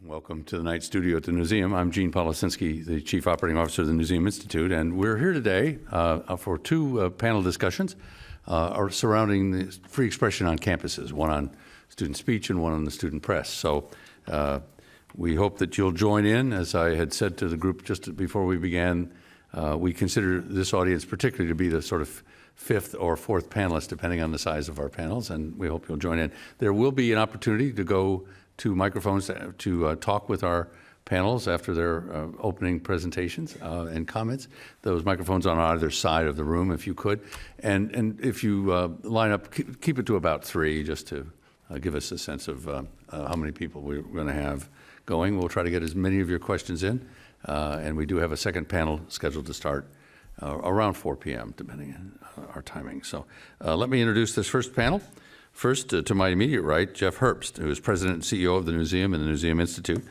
Welcome to the night studio at the Newseum. I'm Gene Policinski, the Chief Operating Officer of the Newseum Institute, and we're here today for two panel discussions surrounding the free expression on campuses, one on student speech and one on the student press. So we hope that you'll join in. As I had said to the group just before we began, we consider this audience particularly to be the sort of fifth or fourth panelist, depending on the size of our panels, and we hope you'll join in. There will be an opportunity to go to microphones to talk with our panels after their opening presentations and comments. Those microphones on either side of the room, if you could. And if you line up, keep it to about 3, just to give us a sense of how many people we're going to have going. We'll try to get as many of your questions in. And we do have a second panel scheduled to start around 4 p.m., depending on our timing. So let me introduce this first panel. First, to my immediate right, Jeff Herbst, who is President and CEO of the Newseum and the Newseum Institute.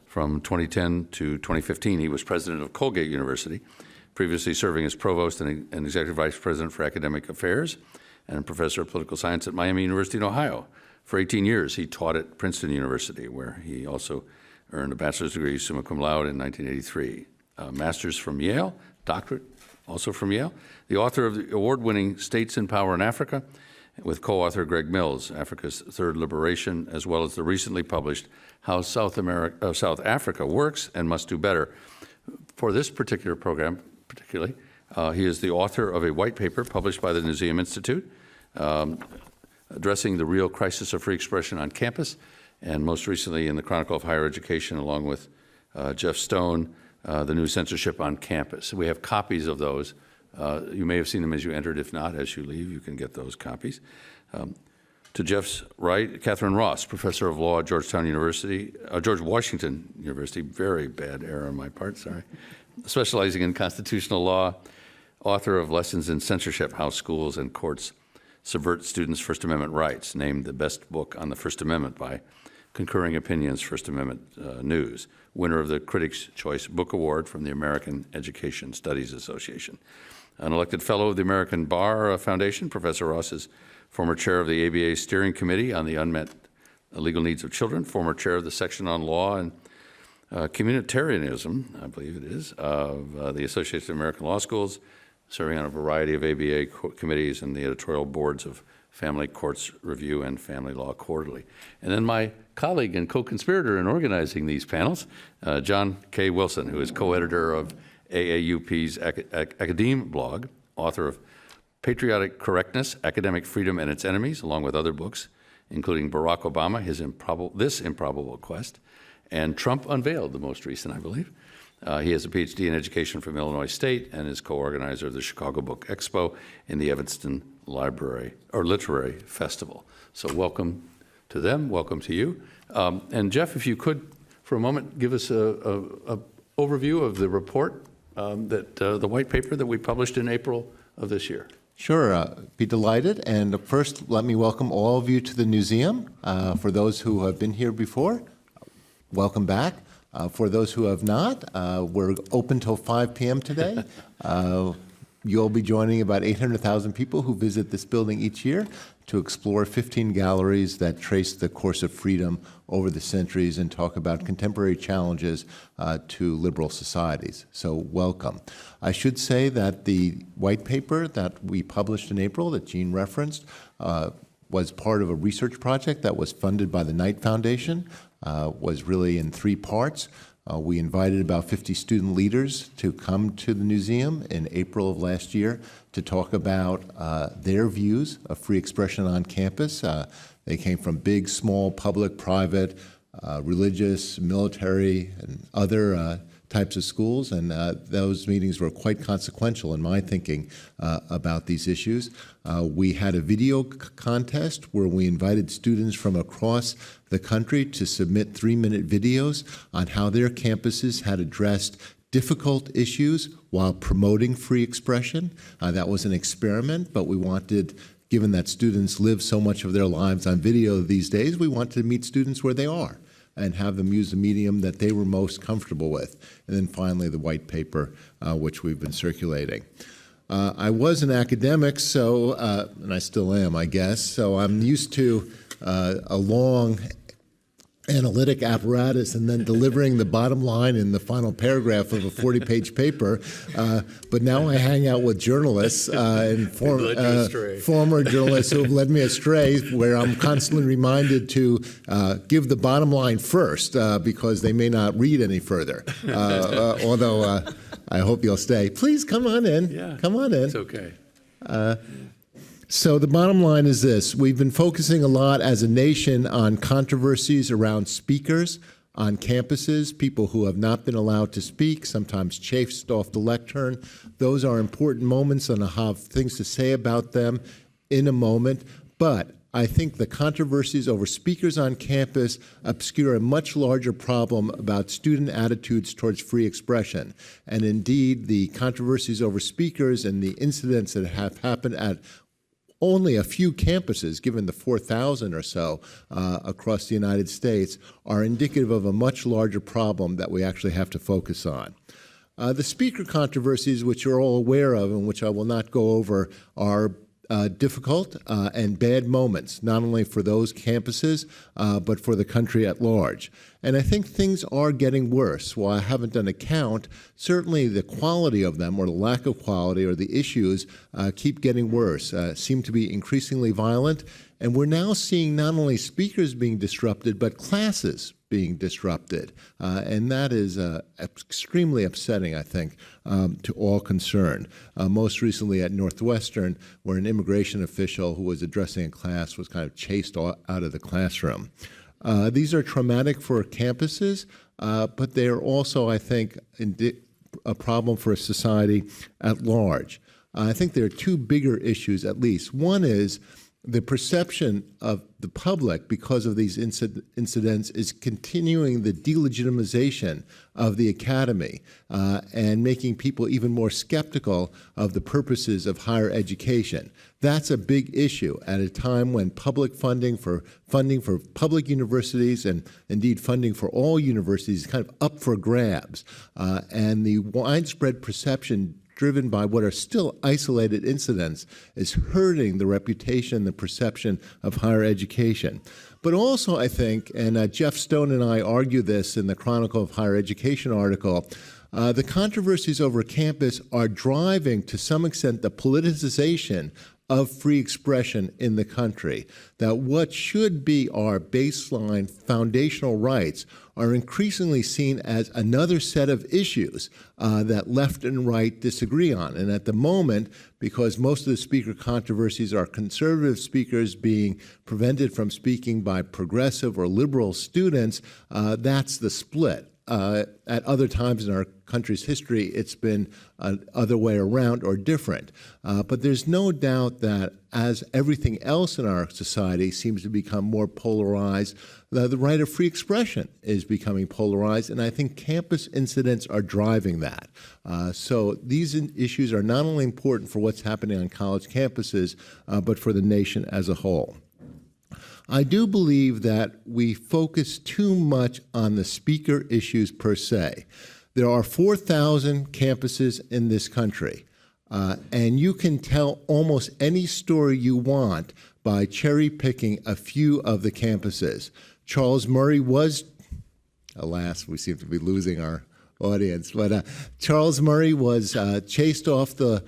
From 2010 to 2015, he was President of Colgate University, previously serving as Provost and Executive Vice President for Academic Affairs and Professor of Political Science at Miami University in Ohio. For 18 years, he taught at Princeton University, where he also earned a bachelor's degree summa cum laude in 1983. A master's from Yale, doctorate also from Yale. The author of the award-winning States in Power in Africa, with co-author Greg Mills, Africa's Third Liberation, as well as the recently published How South Africa Works and Must Do Better. For this particular program, particularly, he is the author of a white paper published by the Newseum Institute, addressing the real crisis of free expression on campus, and most recently in the Chronicle of Higher Education, along with Jeff Stone, the new Censorship on Campus. We have copies of those. You may have seen them as you entered. If not, as you leave, you can get those copies. To Jeff's right, Catherine Ross, Professor of Law at George Washington University, very bad error on my part, sorry, specializing in constitutional law, author of Lessons in Censorship, How Schools and Courts Subvert Students' First Amendment Rights, named the best book on the First Amendment by Concurring Opinions First Amendment News, winner of the Critics' Choice Book Award from the American Education Studies Association. An elected fellow of the American Bar Foundation, Professor Ross is former chair of the ABA Steering Committee on the Unmet Legal Needs of Children, former chair of the section on law and communitarianism, I believe it is, of the Association of American Law Schools, serving on a variety of ABA committees and the editorial boards of Family Courts Review and Family Law Quarterly. And then my colleague and co-conspirator in organizing these panels, John K. Wilson, who is co-editor of AAUP's Academe blog, author of Patriotic, Correctness, Academic Freedom and Its Enemies, along with other books, including Barack Obama, This Improbable Quest, and Trump Unveiled, the most recent, I believe. He has a PhD in education from Illinois State and is co-organizer of the Chicago Book Expo in the Evanston Literary Festival. So welcome to them, welcome to you. And Jeff, if you could, for a moment, give us a overview of the report, the white paper that we published in April of this year. Sure, be delighted. And first, let me welcome all of you to the Newseum. For those who have been here before, welcome back. For those who have not, we're open till 5 p.m. today. You'll be joining about 800,000 people who visit this building each year to explore 15 galleries that trace the course of freedom over the centuries and talk about contemporary challenges to liberal societies. So welcome. I should say that the white paper that we published in April that Gene referenced was part of a research project that was funded by the Knight Foundation, was really in 3 parts. We invited about 50 student leaders to come to the Newseum in April of last year to talk about their views of free expression on campus. They came from big, small, public, private, religious, military, and other types of schools, and those meetings were quite consequential in my thinking about these issues. We had a video contest where we invited students from across the country to submit 3-minute videos on how their campuses had addressed difficult issues while promoting free expression. That was an experiment, but we wanted, given that students live so much of their lives on video these days, we wanted to meet students where they are and have them use the medium that they were most comfortable with. And then finally, the white paper, which we've been circulating. I was an academic, so, and I still am, I guess, so I'm used to a long analytic apparatus and then delivering the bottom line in the final paragraph of a 40-page paper. But now I hang out with journalists and former journalists who have led me astray, where I'm constantly reminded to give the bottom line first because they may not read any further. Although I hope you'll stay. Please come on in. Yeah, come on in. It's okay. So the bottom line is this. We've been focusing a lot as a nation on controversies around speakers on campuses, people who have not been allowed to speak, sometimes chased off the lectern. Those are important moments, and I'll have things to say about them in a moment. But I think the controversies over speakers on campus obscure a much larger problem about student attitudes towards free expression. And indeed, the controversies over speakers and the incidents that have happened at only a few campuses, given the 4,000 or so across the United States, are indicative of a much larger problem that we actually have to focus on. The speaker controversies, which you're all aware of and which I will not go over, are difficult and bad moments, not only for those campuses, but for the country at large. And I think things are getting worse. While I haven't done a count, certainly the quality of them, or the lack of quality, or the issues keep getting worse, seem to be increasingly violent. And we're now seeing not only speakers being disrupted, but classes being disrupted. And that is extremely upsetting, I think, to all concerned. Most recently at Northwestern, where an immigration official who was addressing a class was kind of chased out of the classroom. These are traumatic for campuses, but they are also, I think, a problem for a society at large. I think there are two bigger issues, at least. One is the perception of the public, because of these incidents, is continuing the delegitimization of the Academy and making people even more skeptical of the purposes of higher education. That's a big issue at a time when public funding for public universities, and indeed funding for all universities, is kind of up for grabs. And the widespread perception driven by what are still isolated incidents is hurting the reputation, the perception of higher education. But also, I think, and Jeff Stone and I argue this in the Chronicle of Higher Education article, the controversies over campus are driving, to some extent, the politicization of free expression in the country, that what should be our baseline foundational rights are increasingly seen as another set of issues that left and right disagree on. And at the moment, because most of the speaker controversies are conservative speakers being prevented from speaking by progressive or liberal students, that's the split. At other times in our country's history, it's been other way around or different. But there's no doubt that as everything else in our society seems to become more polarized, the right of free expression is becoming polarized, and I think campus incidents are driving that. So these issues are not only important for what's happening on college campuses, but for the nation as a whole. I do believe that we focus too much on the speaker issues per se. There are 4,000 campuses in this country, and you can tell almost any story you want by cherry-picking a few of the campuses. Charles Murray was, alas, we seem to be losing our audience, but Charles Murray was chased off the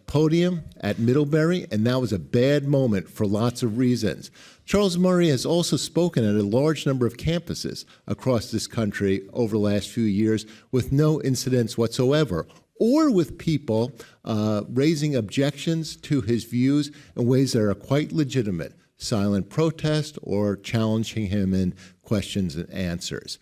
podium at Middlebury, and that was a bad moment for lots of reasons. Charles Murray has also spoken at a large number of campuses across this country over the last few years with no incidents whatsoever, or with people raising objections to his views in ways that are quite legitimate, silent protest or challenging him in questions and answers.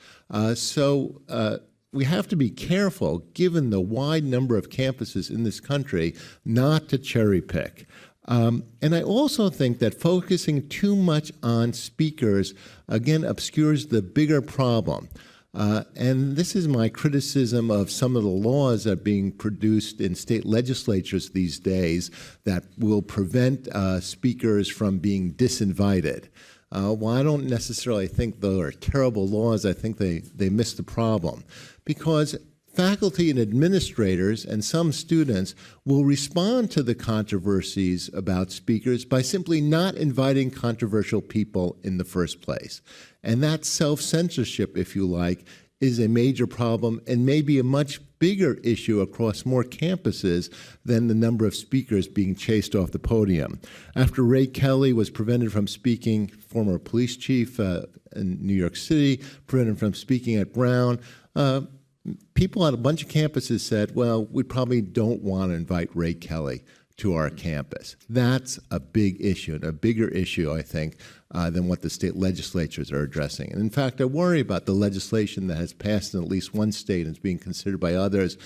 We have to be careful, given the wide number of campuses in this country, not to cherry pick. And I also think that focusing too much on speakers, again, obscures the bigger problem. And this is my criticism of some of the laws that are being produced in state legislatures these days that will prevent speakers from being disinvited. While I don't necessarily think those are terrible laws, I think they miss the problem. Because faculty and administrators and some students will respond to the controversies about speakers by simply not inviting controversial people in the first place. And that self-censorship, if you like, is a major problem and maybe a much bigger issue across more campuses than the number of speakers being chased off the podium. After Ray Kelly was prevented from speaking, former police chief in New York City, prevented from speaking at Brown, people at a bunch of campuses said, well, we probably don't want to invite Ray Kelly to our campus. That's a big issue, and a bigger issue, I think, than what the state legislatures are addressing. And in fact, I worry about the legislation that has passed in at least one state and is being considered by others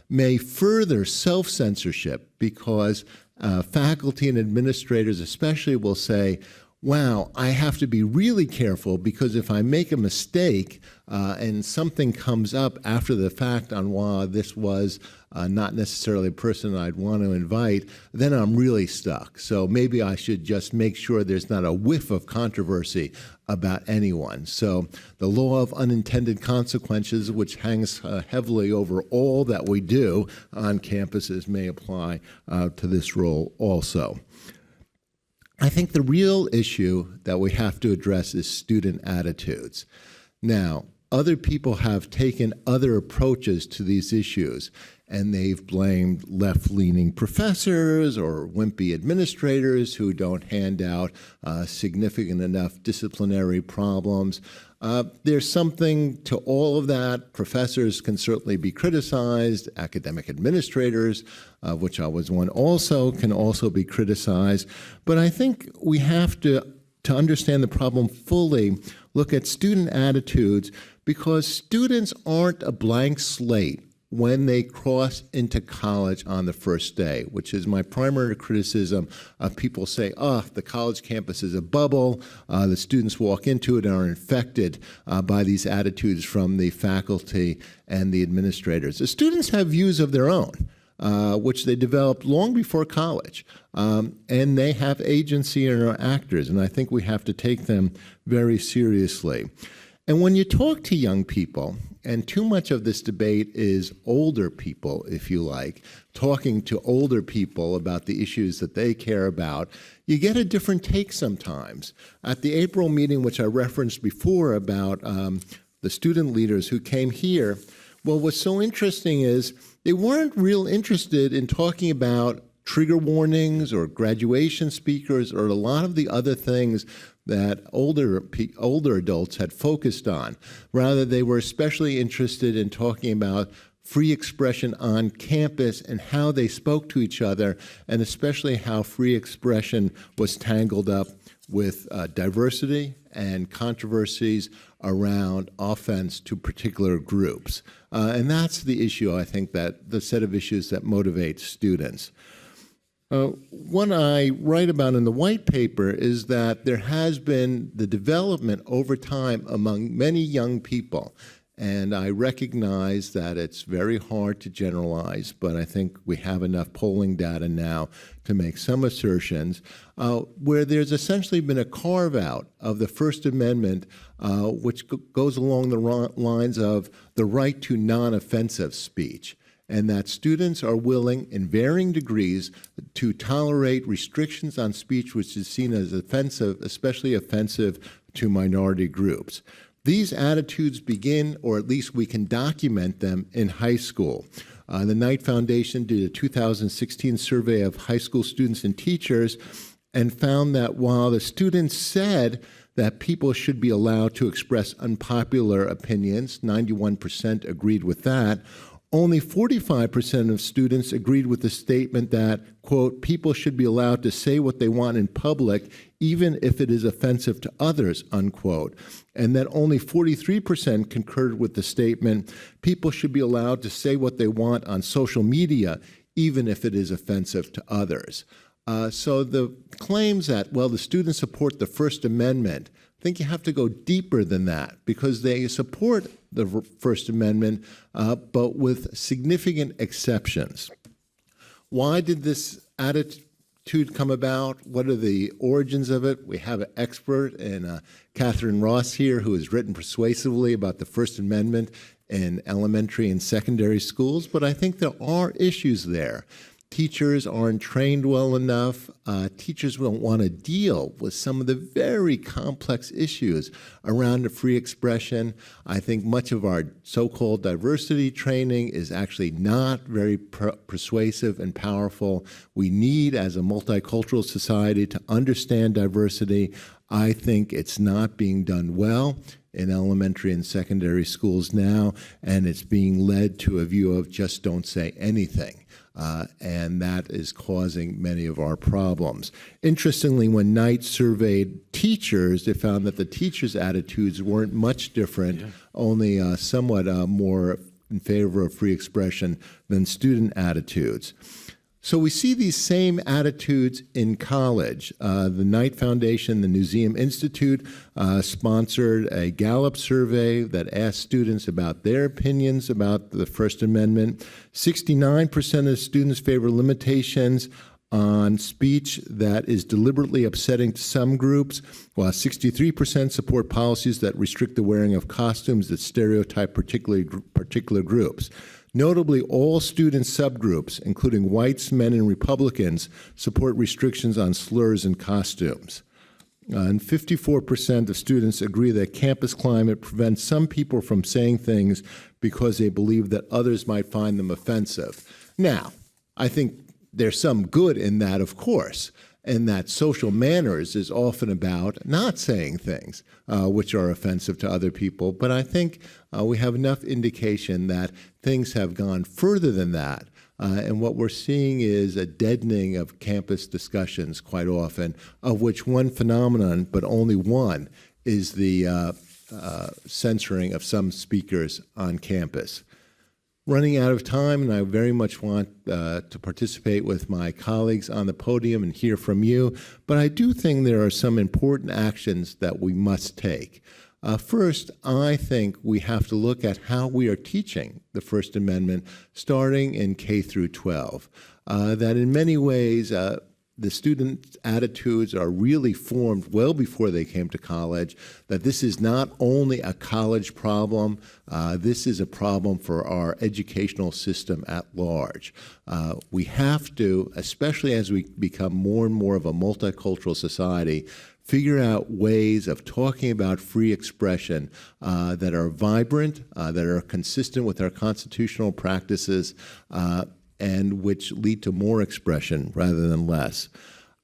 may further self-censorship because faculty and administrators especially will say, wow, I have to be really careful because if I make a mistake and something comes up after the fact on why this was not necessarily a person I'd want to invite, then I'm really stuck. So maybe I should just make sure there's not a whiff of controversy about anyone. So the law of unintended consequences, which hangs heavily over all that we do on campuses, may apply to this role also. I think the real issue that we have to address is student attitudes. Now, other people have taken other approaches to these issues, and they've blamed left-leaning professors or wimpy administrators who don't hand out significant enough disciplinary problems. There's something to all of that. Professors can certainly be criticized. Academic administrators, which I was one also, can also be criticized. But I think we have to understand the problem fully, look at student attitudes, because students aren't a blank slate when they cross into college on the first day, which is my primary criticism. People say, oh, the college campus is a bubble. The students walk into it and are infected by these attitudes from the faculty and the administrators. The students have views of their own, which they developed long before college, and they have agency and are actors, and I think we have to take them very seriously. And when you talk to young people, and too much of this debate is older people, if you like, talking to older people about the issues that they care about, you get a different take sometimes. At the April meeting, which I referenced before about the student leaders who came here, well, what's so interesting is they weren't real interested in talking about trigger warnings or graduation speakers or a lot of the other things that older adults had focused on. Rather, they were especially interested in talking about free expression on campus and how they spoke to each other, and especially how free expression was tangled up with diversity and controversies around offense to particular groups. And that's the issue, I think, that the set of issues that motivate students. What I write about in the white paper is that there has been the development over time among many young people, and I recognize that it's very hard to generalize, but I think we have enough polling data now to make some assertions, where there's essentially been a carve-out of the First Amendment, which goes along the lines of the right to non-offensive speech, and that students are willing, in varying degrees, to tolerate restrictions on speech which is seen as offensive, especially offensive to minority groups. These attitudes begin, or at least we can document them, in high school. The Knight Foundation did a 2016 survey of high school students and teachers and found that while the students said that people should be allowed to express unpopular opinions, 91% agreed with that, only 45% of students agreed with the statement that, quote, people should be allowed to say what they want in public, even if it is offensive to others, unquote. And that only 43% concurred with the statement, people should be allowed to say what they want on social media, even if it is offensive to others. So the claims that, well, the students support the First Amendment, I think you have to go deeper than that, because they support the First Amendment, but with significant exceptions. Why did this attitude come about? What are the origins of it? We have an expert in Catherine Ross here who has written persuasively about the First Amendment in elementary and secondary schools, but I think there are issues there. Teachers aren't trained well enough. Teachers don't want to deal with some of the very complex issues around the free expression. I think much of our so-called diversity training is actually not very persuasive and powerful. We need, as a multicultural society, to understand diversity. I think it's not being done well in elementary and secondary schools now, and it's being led to a view of just don't say anything. And that is causing many of our problems. Interestingly, when Knight surveyed teachers, they found that the teachers' attitudes weren't much different, only somewhat more in favor of free expression than student attitudes. So we see these same attitudes in college. The Knight Foundation, the Newseum Institute, sponsored a Gallup survey that asked students about their opinions about the First Amendment. 69% of students favor limitations on speech that is deliberately upsetting to some groups, while 63% support policies that restrict the wearing of costumes that stereotype particular groups. Notably, all student subgroups, including whites, men, and Republicans, support restrictions on slurs and costumes. And 54% of students agree that campus climate prevents some people from saying things because they believe that others might find them offensive. Now, I think there's some good in that, of course, and that social manners is often about not saying things which are offensive to other people. But I think we have enough indication that things have gone further than that. And what we're seeing is a deadening of campus discussions quite often, of which one phenomenon, but only one, is the censoring of some speakers on campus. Running out of time, and I very much want to participate with my colleagues on the podium and hear from you, but I do think there are some important actions that we must take. First, I think we have to look at how we are teaching the First Amendment starting in K through 12. That in many ways, the student attitudes are really formed well before they came to college, that this is not only a college problem, this is a problem for our educational system at large. We have to, especially as we become more and more of a multicultural society, figure out ways of talking about free expression that are vibrant, that are consistent with our constitutional practices, and which lead to more expression rather than less.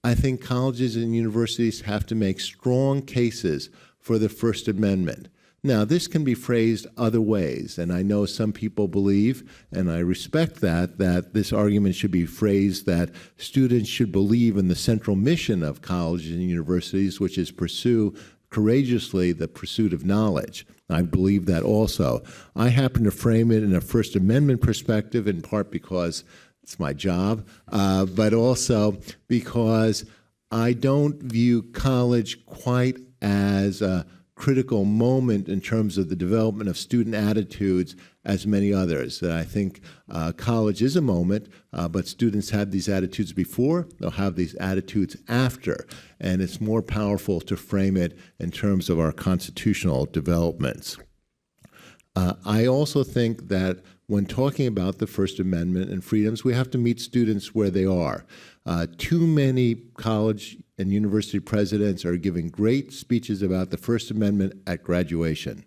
I think colleges and universities have to make strong cases for the First Amendment. Now, this can be phrased other ways, and I know some people believe, and I respect that this argument should be phrased that students should believe in the central mission of colleges and universities, which is pursue courageously the pursuit of knowledge. I believe that also. I happen to frame it in a First Amendment perspective, in part because it's my job, but also because I don't view college quite as a critical moment in terms of the development of student attitudes as many others. That I think college is a moment, but students had these attitudes before, they'll have these attitudes after, and it's more powerful to frame it in terms of our constitutional developments. I also think that when talking about the First Amendment and freedoms, we have to meet students where they are. Too many college and university presidents are giving great speeches about the First Amendment at graduation.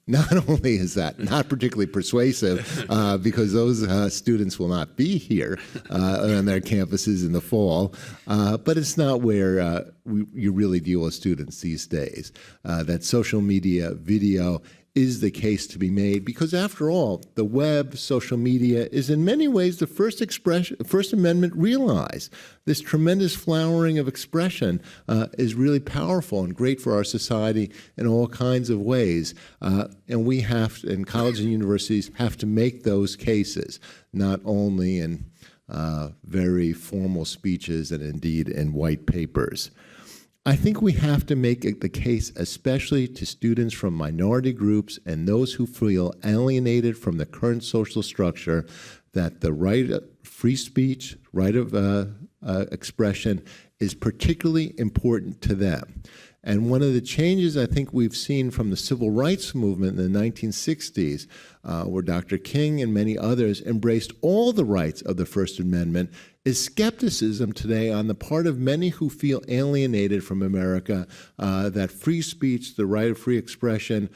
Not only is that not particularly persuasive, because those students will not be here on their campuses in the fall, but it's not where you really deal with students these days. That social media, video, is the case to be made, because after all, the web, social media, is in many ways the First Amendment realized. This tremendous flowering of expression is really powerful and great for our society in all kinds of ways. And we have, and colleges and universities have to make those cases, not only in very formal speeches and indeed in white papers. I think we have to make the case, especially to students from minority groups and those who feel alienated from the current social structure, that the right of free speech, right of expression is particularly important to them. And one of the changes I think we've seen from the civil rights movement in the 1960s, where Dr. King and many others embraced all the rights of the First Amendment, is skepticism today on the part of many who feel alienated from America, that free speech, the right of free expression,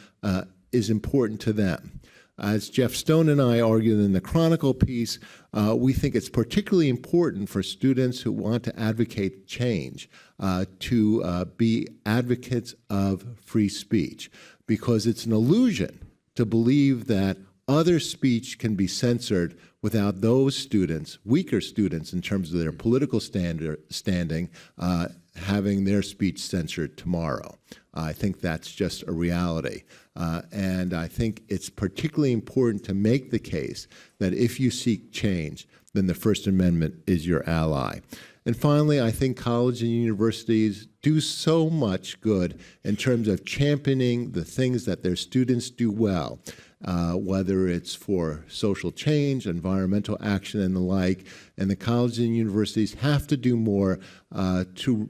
is important to them. As Jeff Stone and I argued in the Chronicle piece, we think it's particularly important for students who want to advocate change to be advocates of free speech, because it's an illusion to believe that other speech can be censored without those students, weaker students in terms of their political standing, having their speech censored tomorrow. I think that's just a reality. And I think it's particularly important to make the case that if you seek change, then the First Amendment is your ally. And finally, I think colleges and universities do so much good in terms of championing the things that their students do well, whether it's for social change, environmental action, and the like. And the colleges and universities have to do more to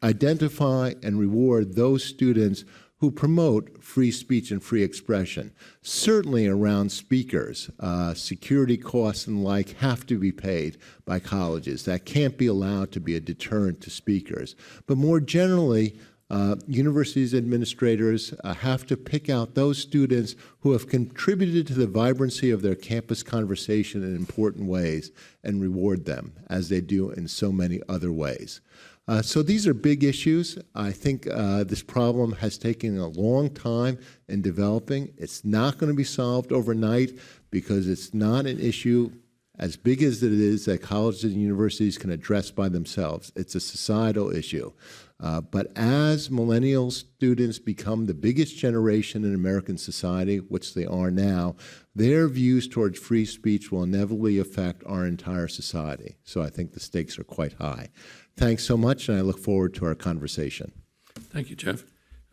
identify and reward those students who promote free speech and free expression. Certainly around speakers, security costs and the like have to be paid by colleges. That can't be allowed to be a deterrent to speakers. But more generally, universities administrators have to pick out those students who have contributed to the vibrancy of their campus conversation in important ways and reward them, as they do in so many other ways. So these are big issues. I think this problem has taken a long time in developing. It's not going to be solved overnight because it's not an issue as big as it is that colleges and universities can address by themselves. It's a societal issue. But as millennial students become the biggest generation in American society, which they are now, their views towards free speech will inevitably affect our entire society. So I think the stakes are quite high. Thanks so much, and I look forward to our conversation. Thank you, Jeff.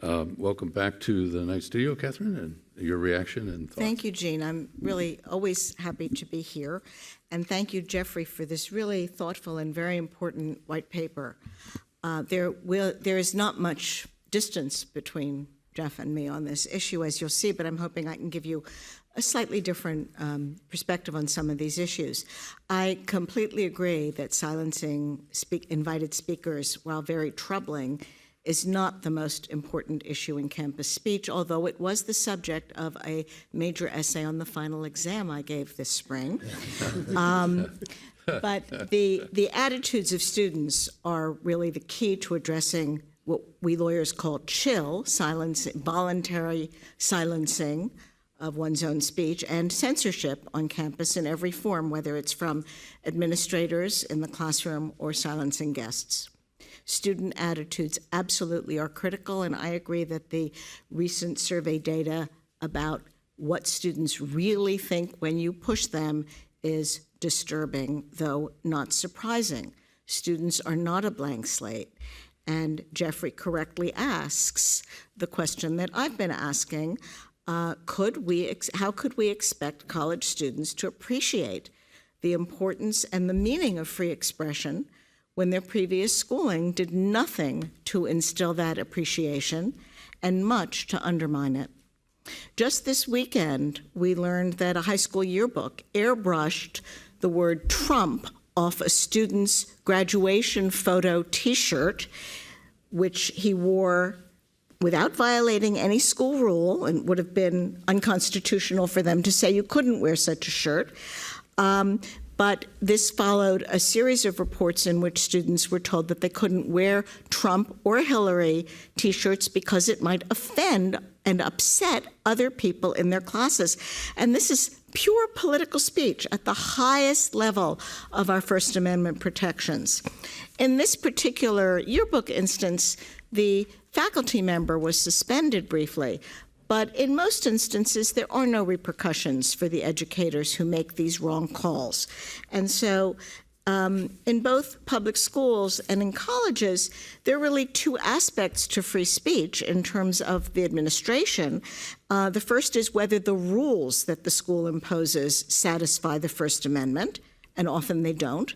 Welcome back to the night studio, Catherine, and your reaction and thoughts. Thank you, Gene. I'm really always happy to be here. And thank you, Jeffrey, for this really thoughtful and very important white paper. There is not much distance between Jeff and me on this issue, as you'll see, but I'm hoping I can give you a slightly different perspective on some of these issues. I completely agree that silencing invited speakers, while very troubling, is not the most important issue in campus speech, although it was the subject of a major essay on the final exam I gave this spring. But the attitudes of students are really the key to addressing what we lawyers call chill, voluntary silencing of one's own speech, and censorship on campus in every form, whether it's from administrators in the classroom or silencing guests. Student attitudes absolutely are critical, and I agree that the recent survey data about what students really think when you push them is disturbing, though not surprising. Students are not a blank slate. And Jeffrey correctly asks the question that I've been asking, how could we expect college students to appreciate the importance and the meaning of free expression when their previous schooling did nothing to instill that appreciation and much to undermine it? Just this weekend, we learned that a high school yearbook airbrushed the word Trump off a student's graduation photo T-shirt, which he wore without violating any school rule, and would have been unconstitutional for them to say you couldn't wear such a shirt. But this followed a series of reports in which students were told that they couldn't wear Trump or Hillary T-shirts because it might offend and upset other people in their classes. And this is pure political speech at the highest level of our First Amendment protections. In this particular yearbook instance, the faculty member was suspended briefly, but in most instances, there are no repercussions for the educators who make these wrong calls. And so in both public schools and in colleges, there are really two aspects to free speech in terms of the administration. The first is whether the rules that the school imposes satisfy the First Amendment, and often they don't.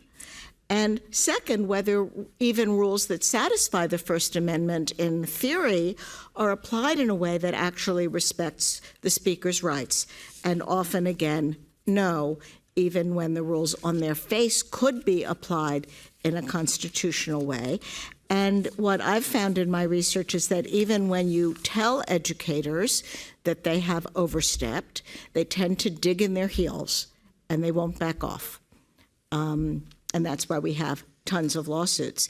And second, whether even rules that satisfy the First Amendment in theory are applied in a way that actually respects the speaker's rights. And often, again, no, even when the rules on their face could be applied in a constitutional way. And what I've found in my research is that even when you tell educators that they have overstepped, they tend to dig in their heels and they won't back off. And that's why we have tons of lawsuits.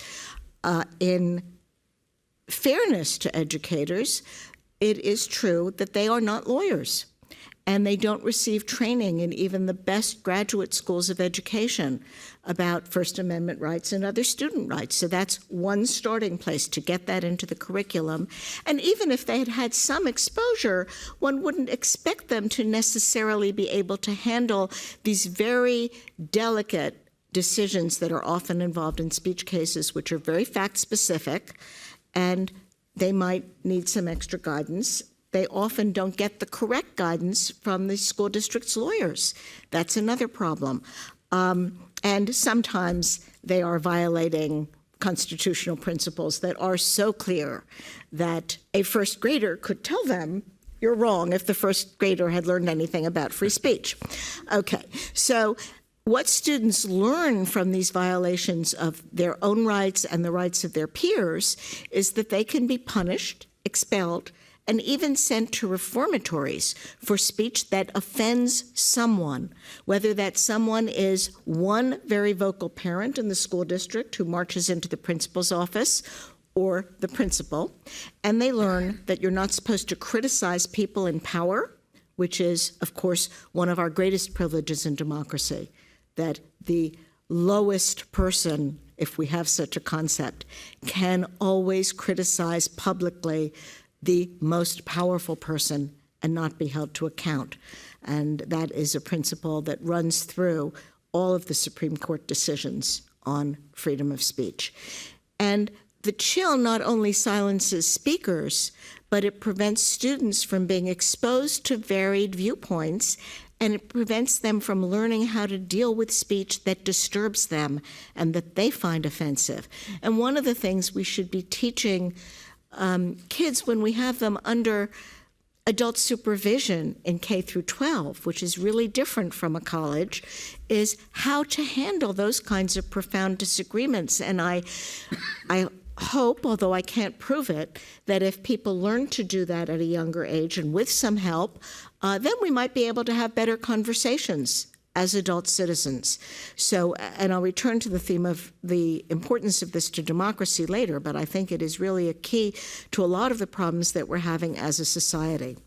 In fairness to educators, it is true that they are not lawyers, and they don't receive training in even the best graduate schools of education about First Amendment rights and other student rights. So that's one starting place to get that into the curriculum. And even if they had had some exposure, one wouldn't expect them to necessarily be able to handle these very delicate decisions that are often involved in speech cases, which are very fact-specific, and they might need some extra guidance. They often don't get the correct guidance from the school district's lawyers. That's another problem. And sometimes they are violating constitutional principles that are so clear that a first grader could tell them, you're wrong, if the first grader had learned anything about free speech. Okay, so what students learn from these violations of their own rights and the rights of their peers is that they can be punished, expelled, and even sent to reformatories for speech that offends someone, whether that someone is one very vocal parent in the school district who marches into the principal's office or the principal. And they learn that you're not supposed to criticize people in power, which is, of course, one of our greatest privileges in democracy, that the lowest person, if we have such a concept, can always criticize publicly the most powerful person and not be held to account. And that is a principle that runs through all of the Supreme Court decisions on freedom of speech. And the chill not only silences speakers, but it prevents students from being exposed to varied viewpoints, and it prevents them from learning how to deal with speech that disturbs them and that they find offensive. And one of the things we should be teaching kids when we have them under adult supervision in K through 12, which is really different from a college, is how to handle those kinds of profound disagreements. And I hope, although I can't prove it, that if people learn to do that at a younger age and with some help, then we might be able to have better conversations as adult citizens. So, and I'll return to the theme of the importance of this to democracy later, but I think it is really a key to a lot of the problems that we're having as a society.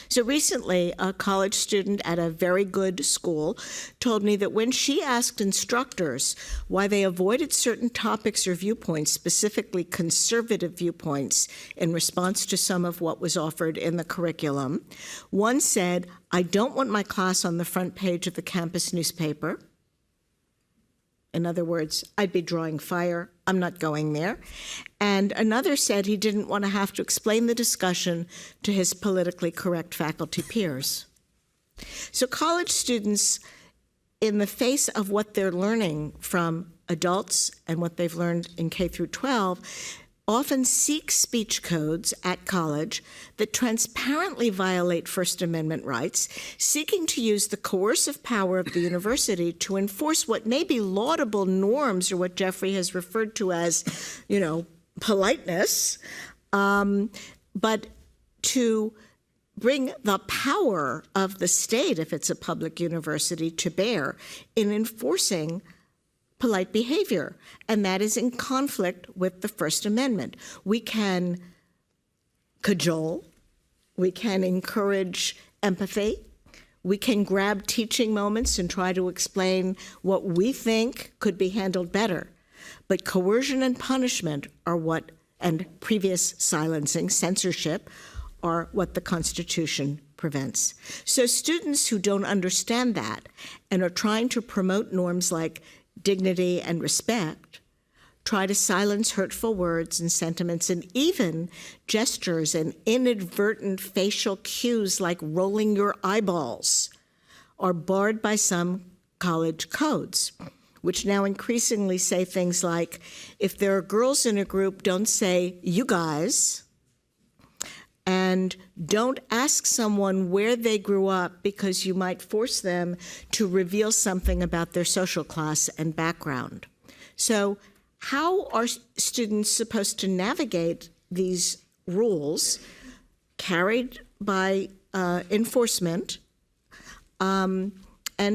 So recently, a college student at a very good school told me that when she asked instructors why they avoided certain topics or viewpoints, specifically conservative viewpoints, in response to some of what was offered in the curriculum, one said, "I don't want my class on the front page of the campus newspaper." In other words, I'd be drawing fire. I'm not going there. And another said he didn't want to have to explain the discussion to his politically correct faculty peers. So college students, in the face of what they're learning from adults and what they've learned in K through 12, often seek speech codes at college that transparently violate First Amendment rights, seeking to use the coercive power of the university to enforce what may be laudable norms, or what Jeffrey has referred to as, politeness, but to bring the power of the state, if it's a public university, to bear in enforcing polite behavior, and that is in conflict with the First Amendment. We can cajole, we can encourage empathy, we can grab teaching moments and try to explain what we think could be handled better. But coercion and punishment are what, and previous silencing, censorship, are what the Constitution prevents. So students who don't understand that and are trying to promote norms like dignity and respect try to silence hurtful words and sentiments, and even gestures and inadvertent facial cues like rolling your eyeballs are barred by some college codes. which now increasingly say things like, if there are girls in a group, don't say, you guys, and don't ask someone where they grew up because you might force them to reveal something about their social class and background. So how are students supposed to navigate these rules carried by enforcement and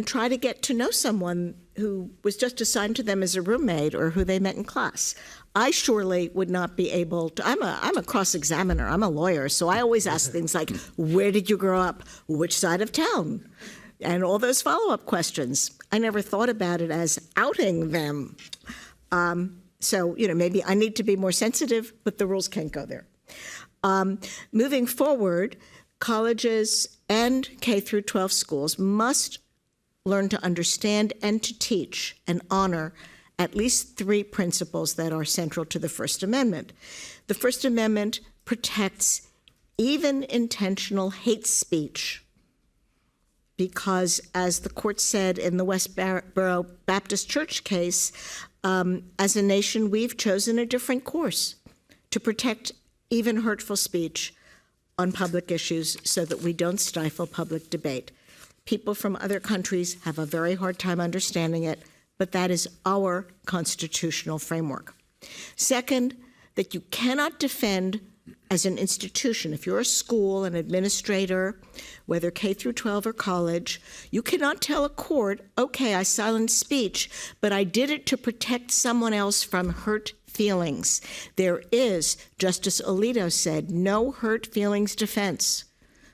try to get to know someone who was just assigned to them as a roommate or who they met in class? I surely would not be able to. I'm a cross-examiner. I'm a lawyer, so I always ask things like, where did you grow up? Which side of town? And all those follow-up questions. I never thought about it as outing them. So, maybe I need to be more sensitive, but the rules can't go there. Moving forward, colleges and K through 12 schools must learn to understand and to teach and honor at least 3 principles that are central to the First Amendment. The First Amendment protects even intentional hate speech because, as the court said in the Westboro Baptist Church case, as a nation, we've chosen a different course to protect even hurtful speech on public issues so that we don't stifle public debate. People from other countries have a very hard time understanding it, but that is our constitutional framework. Second, that you cannot defend as an institution, if you're a school, an administrator, whether K through 12 or college, you cannot tell a court, okay, I silenced speech, but I did it to protect someone else from hurt feelings. There is, Justice Alito said, no hurt feelings defense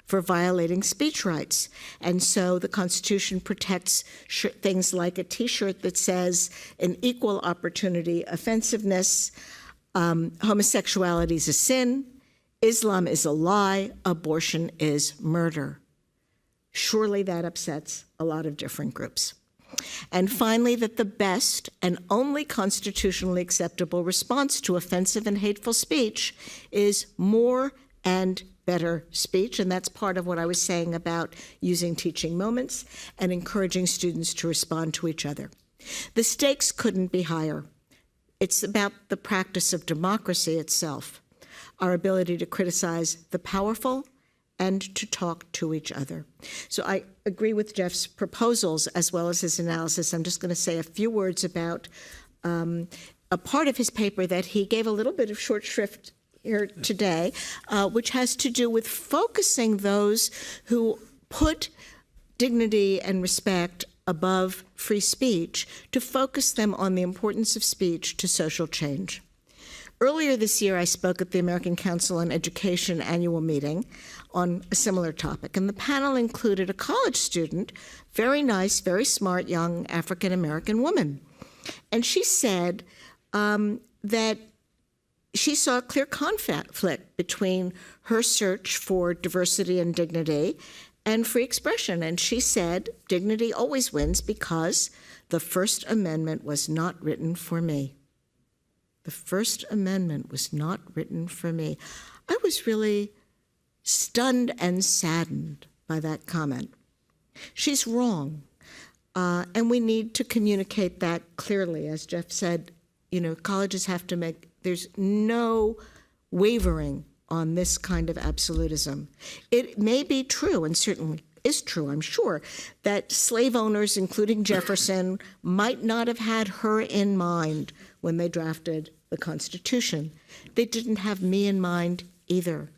for violating speech rights. And so the Constitution protects things like a T-shirt that says an equal opportunity offensiveness, homosexuality is a sin, Islam is a lie, abortion is murder. Surely that upsets a lot of different groups. And finally, that the best and only constitutionally acceptable response to offensive and hateful speech is more and better speech, and that's part of what I was saying about using teaching moments and encouraging students to respond to each other. The stakes couldn't be higher. It's about the practice of democracy itself, our ability to criticize the powerful and to talk to each other. So I agree with Jeff's proposals as well as his analysis. I'm just going to say a few words about a part of his paper that he gave a little bit of short shrift here today, which has to do with focusing those who put dignity and respect above free speech, to focus them on the importance of speech to social change. Earlier this year, I spoke at the American Council on Education annual meeting on a similar topic, and the panel included a college student, very nice, very smart, young African-American woman. And she said that she saw a clear conflict between her search for diversity and dignity and free expression. And she said, dignity always wins because the First Amendment was not written for me. The First Amendment was not written for me. I was really stunned and saddened by that comment. She's wrong. And we need to communicate that clearly. As Jeff said, colleges have to make, there's no wavering on this kind of absolutism. It may be true, and certainly is true, I'm sure, that slave owners, including Jefferson, might not have had her in mind when they drafted the Constitution. They didn't have me in mind either.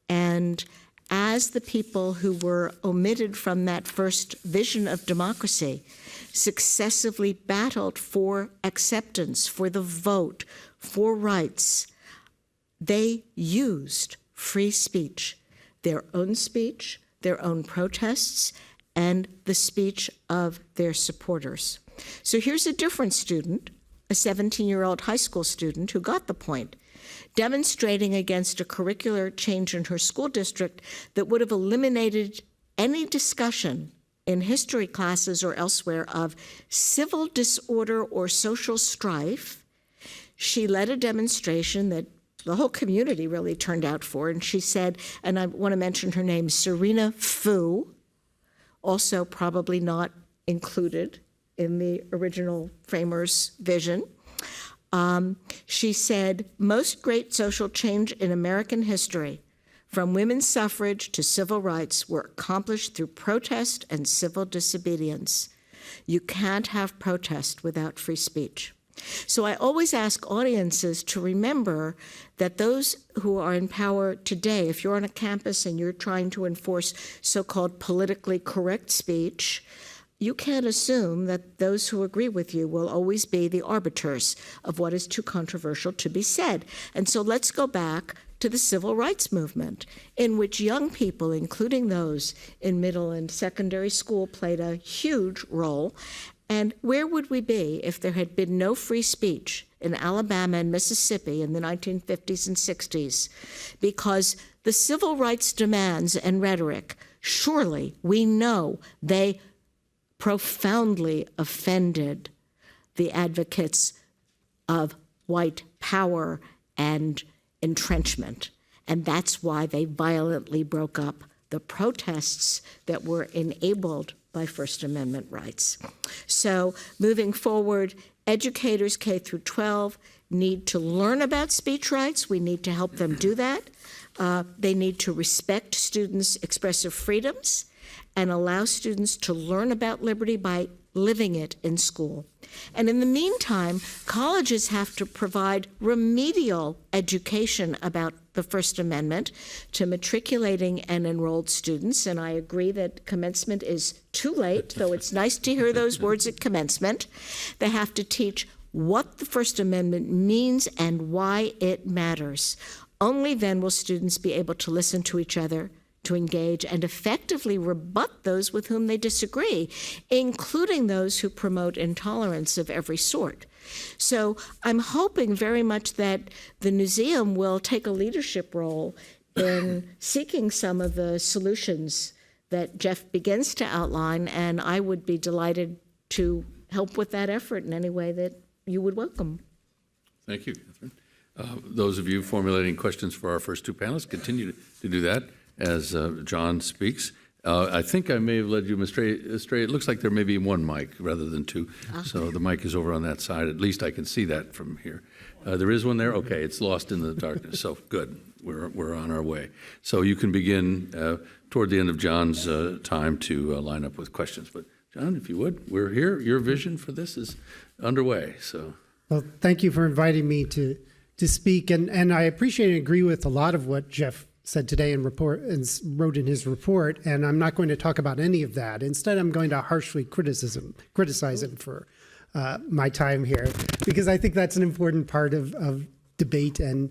And as the people who were omitted from that first vision of democracy successively battled for acceptance, for the vote, for rights, they used free speech, their own protests, and the speech of their supporters. So here's a different student, a 17-year-old high school student who got the point, demonstrating against a curricular change in her school district that would have eliminated any discussion in history classes or elsewhere of civil disorder or social strife. She led a demonstration that the whole community really turned out for, and she said, and I want to mention her name, Serena Fu, also probably not included in the original framer's vision. She said, most great social change in American history, from women's suffrage to civil rights, were accomplished through protest and civil disobedience. You can't have protest without free speech. So I always ask audiences to remember that those who are in power today, if you're on a campus and you're trying to enforce so-called politically correct speech, you can't assume that those who agree with you will always be the arbiters of what is too controversial to be said. And so let's go back to the civil rights movement, in which young people, including those in middle and secondary school, played a huge role. And where would we be if there had been no free speech in Alabama and Mississippi in the 1950s and 60s? Because the civil rights demands and rhetoric, surely we know they profoundly offended the advocates of white power and entrenchment. And that's why they violently broke up the protests that were enabled by First Amendment rights. So moving forward, educators K through 12 need to learn about speech rights. We need to help them do that. They need to respect students' expressive freedoms and allow students to learn about liberty by living it in school. And in the meantime, colleges have to provide remedial education about the First Amendment to matriculating and enrolled students. And I agree that commencement is too late, though it's nice to hear those words at commencement. They have to teach what the First Amendment means and why it matters. Only then will students be able to listen to each other, to engage and effectively rebut those with whom they disagree, including those who promote intolerance of every sort. So I'm hoping very much that the Newseum will take a leadership role in seeking some of the solutions that Jeff begins to outline, and I would be delighted to help with that effort in any way that you would welcome. Thank you, Catherine. Those of you formulating questions for our first two panelists, continue to do that as John speaks. I think I may have led you astray. It looks like there may be one mic rather than two. So the mic is over on that side. At least I can see that from here. There is one there? Okay, it's lost in the darkness. So good, we're on our way. So you can begin toward the end of John's time to line up with questions. But John, if you would, we're here. Your vision for this is underway. So, well, thank you for inviting me to speak. And I appreciate and agree with a lot of what Jeff said today and wrote in his report, and I'm not going to talk about any of that. Instead, I'm going to harshly criticize him for my time here, because I think that's an important part of debate and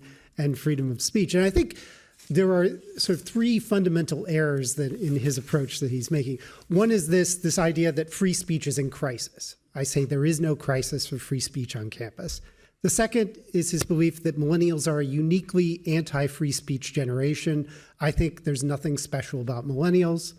freedom of speech. And I think there are sort of three fundamental errors that in his approach that he's making. One is this idea that free speech is in crisis. I say there is no crisis for free speech on campus. The second is his belief that millennials are a uniquely anti-free speech generation. I think there's nothing special about millennials.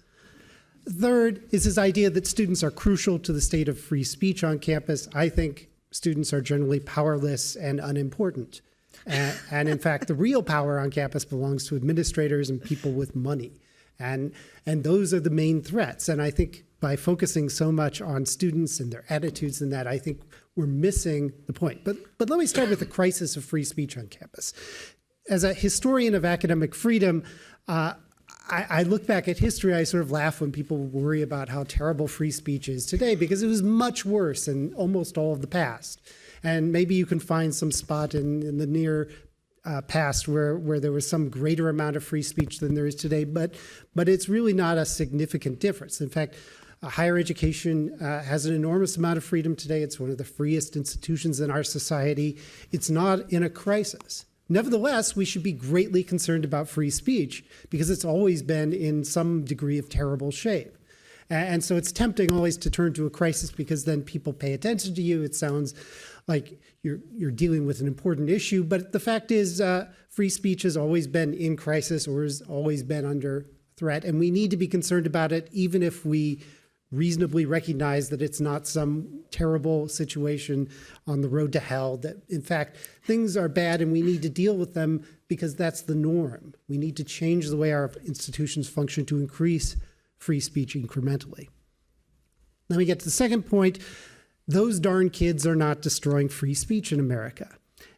Third is his idea that students are crucial to the state of free speech on campus. I think students are generally powerless and unimportant. And in fact, the real power on campus belongs to administrators and people with money. And those are the main threats. And I think by focusing so much on students and their attitudes and that, I think we're missing the point. But let me start with the crisis of free speech on campus. As a historian of academic freedom, I look back at history, I sort of laugh when people worry about how terrible free speech is today, because it was much worse in almost all of the past. And maybe you can find some spot in the near past where there was some greater amount of free speech than there is today, but it's really not a significant difference. In fact, higher education has an enormous amount of freedom today. It's one of the freest institutions in our society. It's not in a crisis. Nevertheless, we should be greatly concerned about free speech because it's always been in some degree of terrible shape. And so it's tempting always to turn to a crisis because then people pay attention to you. It sounds like you're dealing with an important issue. But the fact is, free speech has always been in crisis or has always been under threat. And we need to be concerned about it, even if we reasonably recognize that it's not some terrible situation on the road to hell, that in fact things are bad and we need to deal with them because that's the norm. We need to change the way our institutions function to increase free speech incrementally. Let me get to the second point. those darn kids are not destroying free speech in America.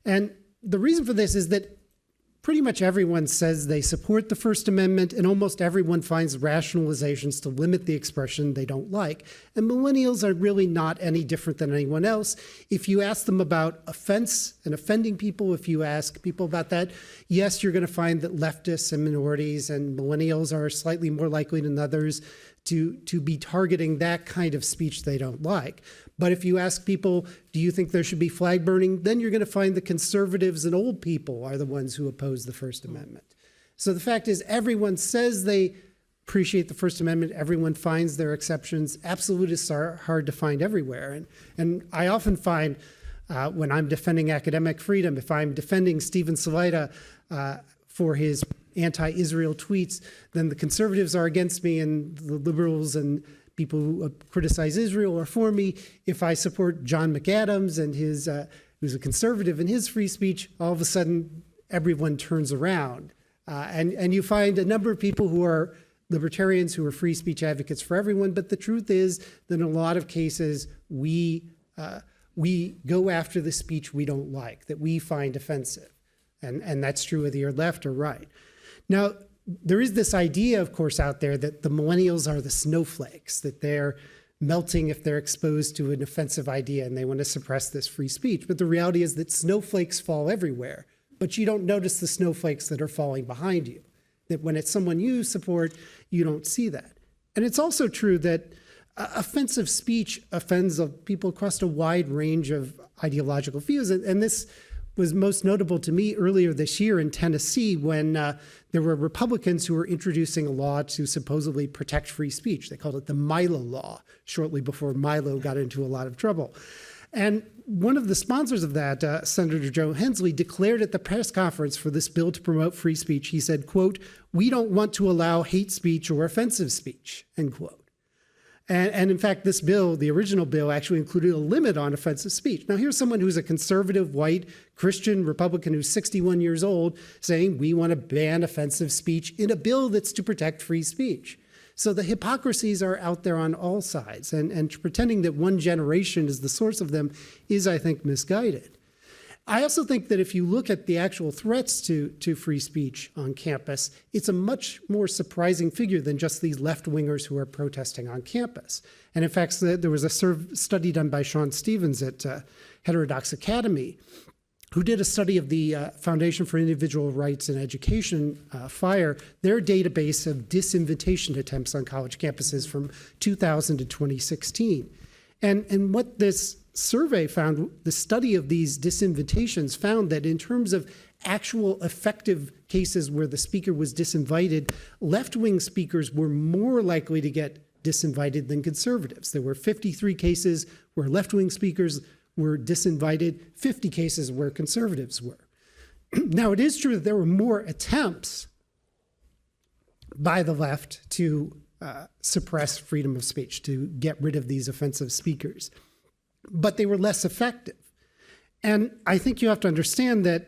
And the reason for this is that pretty much everyone says they support the First Amendment, and almost everyone finds rationalizations to limit the expression they don't like. And millennials are really not any different than anyone else. If you ask them about offense and offending people, if you ask people about that, yes, you're going to find that leftists and minorities and millennials are slightly more likely than others to be targeting that kind of speech they don't like. But if you ask people, do you think there should be flag burning? Then you're going to find the conservatives and old people are the ones who oppose the First Amendment. So the fact is, everyone says they appreciate the First Amendment. Everyone finds their exceptions. Absolutists are hard to find everywhere. And I often find when I'm defending academic freedom, if I'm defending Stephen Salida for his anti-Israel tweets, then the conservatives are against me and the liberals and people who criticize Israel are for me. If I support John McAdams and his, who's a conservative in his free speech, all of a sudden everyone turns around. And you find a number of people who are libertarians who are free speech advocates for everyone, but the truth is that in a lot of cases we go after the speech we don't like, that we find offensive. And that's true whether you're left or right. Now, there is this idea, of course, out there that the millennials are the snowflakes, that they're melting if they're exposed to an offensive idea and they want to suppress this free speech. But the reality is that snowflakes fall everywhere, but you don't notice the snowflakes that are falling behind you. That when it's someone you support, you don't see that. And it's also true that offensive speech offends people across a wide range of ideological views. And this was most notable to me earlier this year in Tennessee when there were Republicans who were introducing a law to supposedly protect free speech. They called it the Milah Law, shortly before Milo got into a lot of trouble. And one of the sponsors of that, Senator Joe Hensley, declared at the press conference for this bill to promote free speech, he said, quote, "We don't want to allow hate speech or offensive speech," end quote. And in fact, this bill, the original bill, actually included a limit on offensive speech. Now, here's someone who's a conservative, white, Christian Republican who's 61 years old saying we want to ban offensive speech in a bill that's to protect free speech. So the hypocrisies are out there on all sides, and pretending that one generation is the source of them is, I think, misguided. I also think that if you look at the actual threats to free speech on campus, it's a much more surprising figure than just these left-wingers who are protesting on campus. And in fact, there was a study done by Sean Stevens at Heterodox Academy, who did a study of the Foundation for Individual Rights in Education, FIRE, their database of disinvitation attempts on college campuses from 2000 to 2016. And what this survey found, the study of these disinvitations found that in terms of actual effective cases where the speaker was disinvited, left-wing speakers were more likely to get disinvited than conservatives. There were 53 cases where left-wing speakers were disinvited, 50 cases where conservatives were. Now, it is true that there were more attempts by the left to suppress freedom of speech, to get rid of these offensive speakers, but they were less effective. And I think you have to understand that,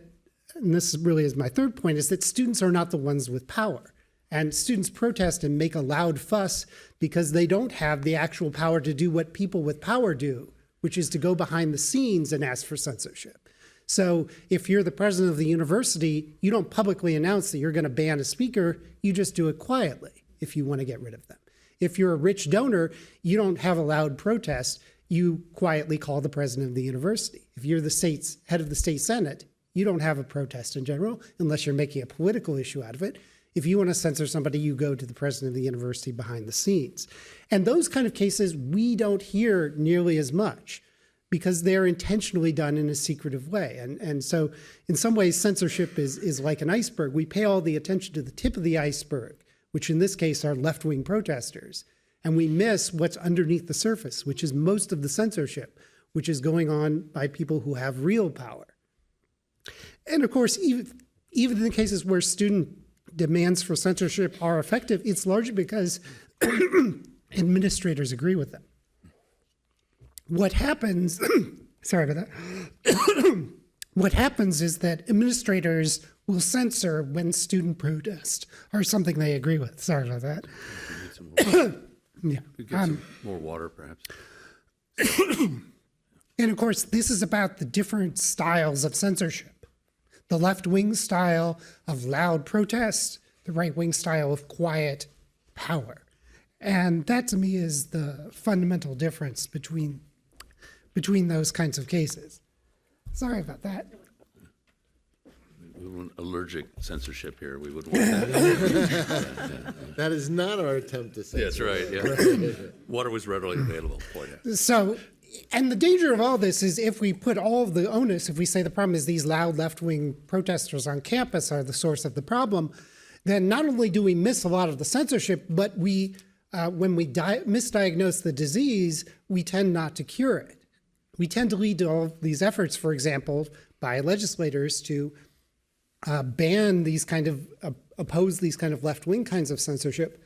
and this really is my third point, is that students are not the ones with power. And students protest and make a loud fuss because they don't have the actual power to do what people with power do, which is to go behind the scenes and ask for censorship. So if you're the president of the university, you don't publicly announce that you're going to ban a speaker, you just do it quietly if you want to get rid of them. If you're a rich donor, you don't have a loud protest, you quietly call the president of the university. If you're the head of the state senate, you don't have a protest in general, unless you're making a political issue out of it. If you want to censor somebody, you go to the president of the university behind the scenes. And those kind of cases, we don't hear nearly as much because they're intentionally done in a secretive way. And so in some ways, censorship is like an iceberg. We pay all the attention to the tip of the iceberg, which in this case are left-wing protesters. And we miss what's underneath the surface, which is most of the censorship, which is going on by people who have real power. And of course, even in the cases where student demands for censorship are effective, it's largely because administrators agree with them. What happens, sorry about that. What happens is that administrators will censor when student protest or something they agree with. Sorry about that. Yeah. Could get some more water, perhaps. And of course, this is about the different styles of censorship. The left-wing style of loud protest, the right-wing style of quiet power. And that to me is the fundamental difference between those kinds of cases. Sorry about that. We want allergic censorship here. We would want that. That is not our attempt to say. That's right, yeah. Water was readily available for you. So, and the danger of all this is if we put all of the onus, if we say the problem is these loud left-wing protesters on campus are the source of the problem, then not only do we miss a lot of the censorship, but we, when we misdiagnose the disease, we tend not to cure it. We tend to lead to all of these efforts, for example, by legislators to ban these kind of, oppose these kind of left-wing kinds of censorship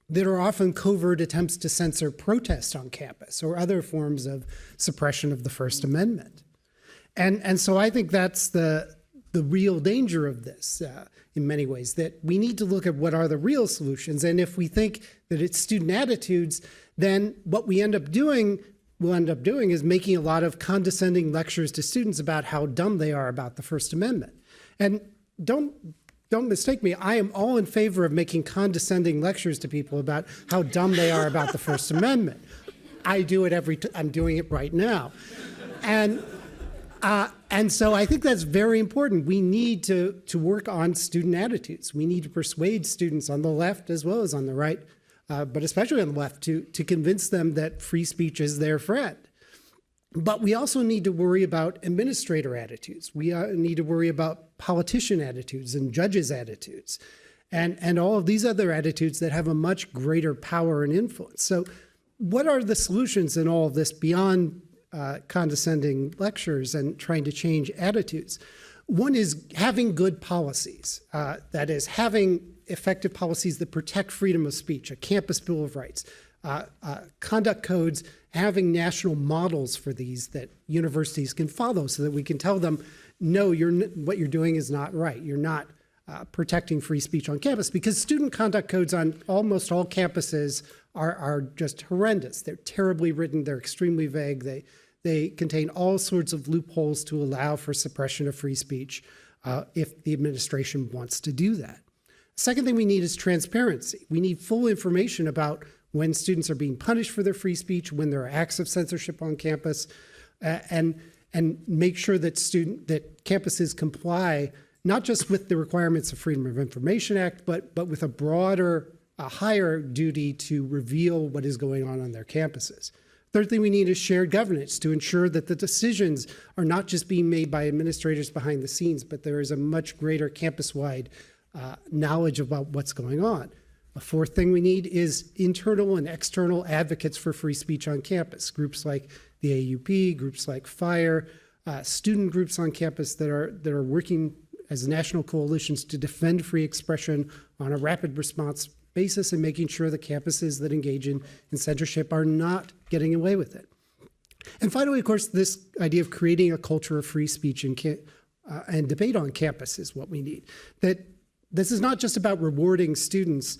that are often covert attempts to censor protest on campus or other forms of suppression of the First Amendment. And so I think that's the real danger of this in many ways, that we need to look at what are the real solutions. And if we think that it's student attitudes, then what we'll end up doing is making a lot of condescending lectures to students about how dumb they are about the First Amendment. And don't mistake me, I am all in favor of making condescending lectures to people about how dumb they are about the First Amendment. I do it I'm doing it right now. And so I think that's very important. We need to work on student attitudes. We need to persuade students on the left as well as on the right, but especially on the left, to convince them that free speech is their friend. But we also need to worry about administrator attitudes. We need to worry about politician attitudes and judges' attitudes and all of these other attitudes that have a much greater power and influence. So what are the solutions in all of this beyond condescending lectures and trying to change attitudes? One is having good policies. That is, having effective policies that protect freedom of speech, a campus Bill of Rights, conduct codes, having national models for these that universities can follow so that we can tell them, no, what you're doing is not right. You're not protecting free speech on campus, because student conduct codes on almost all campuses are just horrendous. They're terribly written. They're extremely vague. They contain all sorts of loopholes to allow for suppression of free speech if the administration wants to do that. Second thing we need is transparency. We need full information about when students are being punished for their free speech, when there are acts of censorship on campus, and make sure that campuses comply not just with the requirements of Freedom of Information Act, but with a higher duty to reveal what is going on their campuses. Third thing we need is shared governance to ensure that the decisions are not just being made by administrators behind the scenes, but there is a much greater campus-wide knowledge about what's going on. A fourth thing we need is internal and external advocates for free speech on campus, groups like the AAUP, groups like FIRE, student groups on campus that are working as national coalitions to defend free expression on a rapid response basis and making sure the campuses that engage in censorship are not getting away with it. And finally, of course, this idea of creating a culture of free speech and debate on campus is what we need. That this is not just about rewarding students,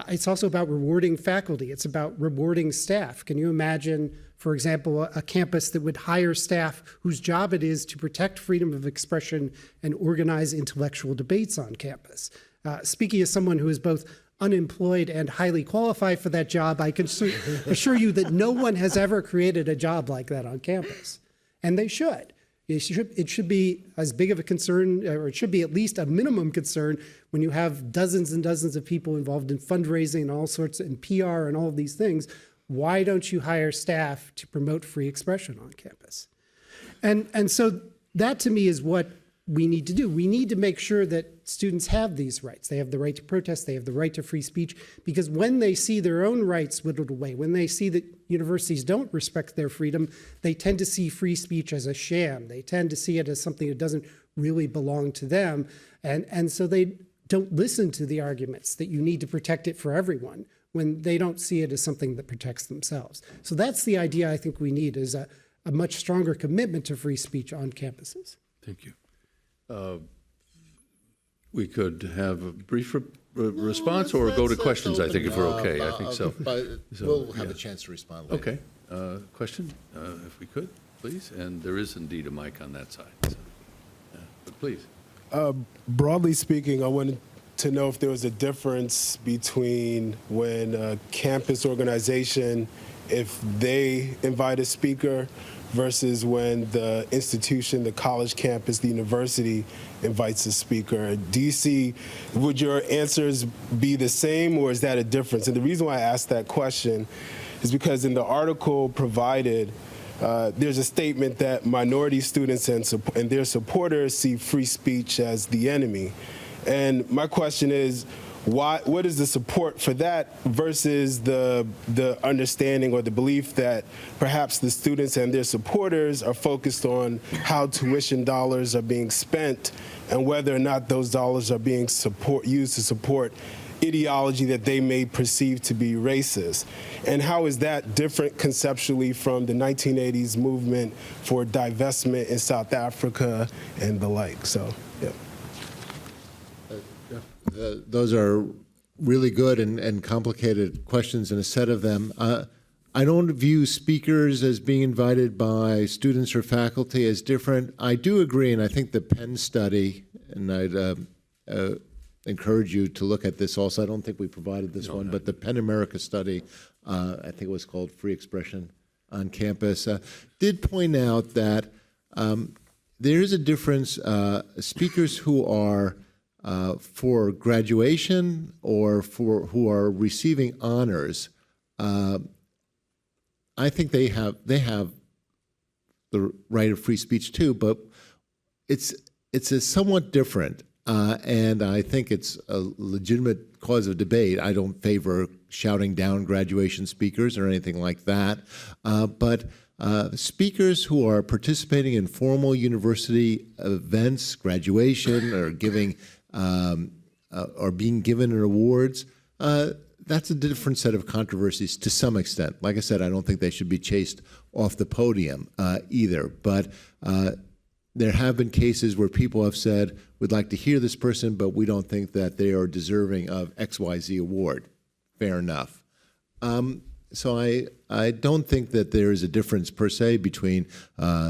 it's also about rewarding faculty. It's about rewarding staff. Can you imagine, for example, a campus that would hire staff whose job it is to protect freedom of expression and organize intellectual debates on campus? Speaking as someone who is both unemployed and highly qualified for that job, I can assure you that no one has ever created a job like that on campus. And they should. It should be as big of a concern, or it should be at least a minimum concern when you have dozens and dozens of people involved in fundraising and all sorts, and PR and all of these things. Why don't you hire staff to promote free expression on campus? And so that to me is what we need to do. We need to make sure that students have these rights. They have the right to protest, they have the right to free speech, because when they see their own rights whittled away, when they see that universities don't respect their freedom, they tend to see free speech as a sham. They tend to see it as something that doesn't really belong to them. And so they don't listen to the arguments that you need to protect it for everyone when they don't see it as something that protects themselves. So that's the idea I think we need, is a much stronger commitment to free speech on campuses. Thank you. We could have a brief response or go to questions, I think, if we're okay. I think so. But we'll have a chance to respond later. Okay. Question, if we could. please. And there is indeed a mic on that side. So, yeah, but please. Broadly speaking, I wanted to know if there was a difference between when a campus organization, if they invite a speaker, versus when the institution, the college campus, the university invites a speaker. Do you see, would your answers be the same, or is that a difference? And the reason why I asked that question is because in the article provided, there's a statement that minority students and their supporters see free speech as the enemy. And my question is, what is the support for that versus the understanding or the belief that perhaps the students and their supporters are focused on how tuition dollars are being spent and whether or not those dollars are being used to support ideology that they may perceive to be racist? And how is that different conceptually from the 1980s movement for divestment in South Africa and the like? So, yeah. Those are really good and complicated questions, and a set of them. I don't view speakers as being invited by students or faculty as different. I do agree, and I think the Penn study, and I'd encourage you to look at this also. I don't think we provided this one, but the Penn America study, I think it was called Free Expression on Campus, did point out that there is a difference. Speakers who are for graduation or who are receiving honors, I think they have the right of free speech too, but it's a somewhat different, and I think it's a legitimate cause of debate. I don't favor shouting down graduation speakers or anything like that, but speakers who are participating in formal university events, graduation, or giving or being given awards, that's a different set of controversies to some extent. Like I said, I don't think they should be chased off the podium either. But there have been cases where people have said, we'd like to hear this person, but we don't think that they are deserving of XYZ award. Fair enough. So I don't think that there is a difference per se between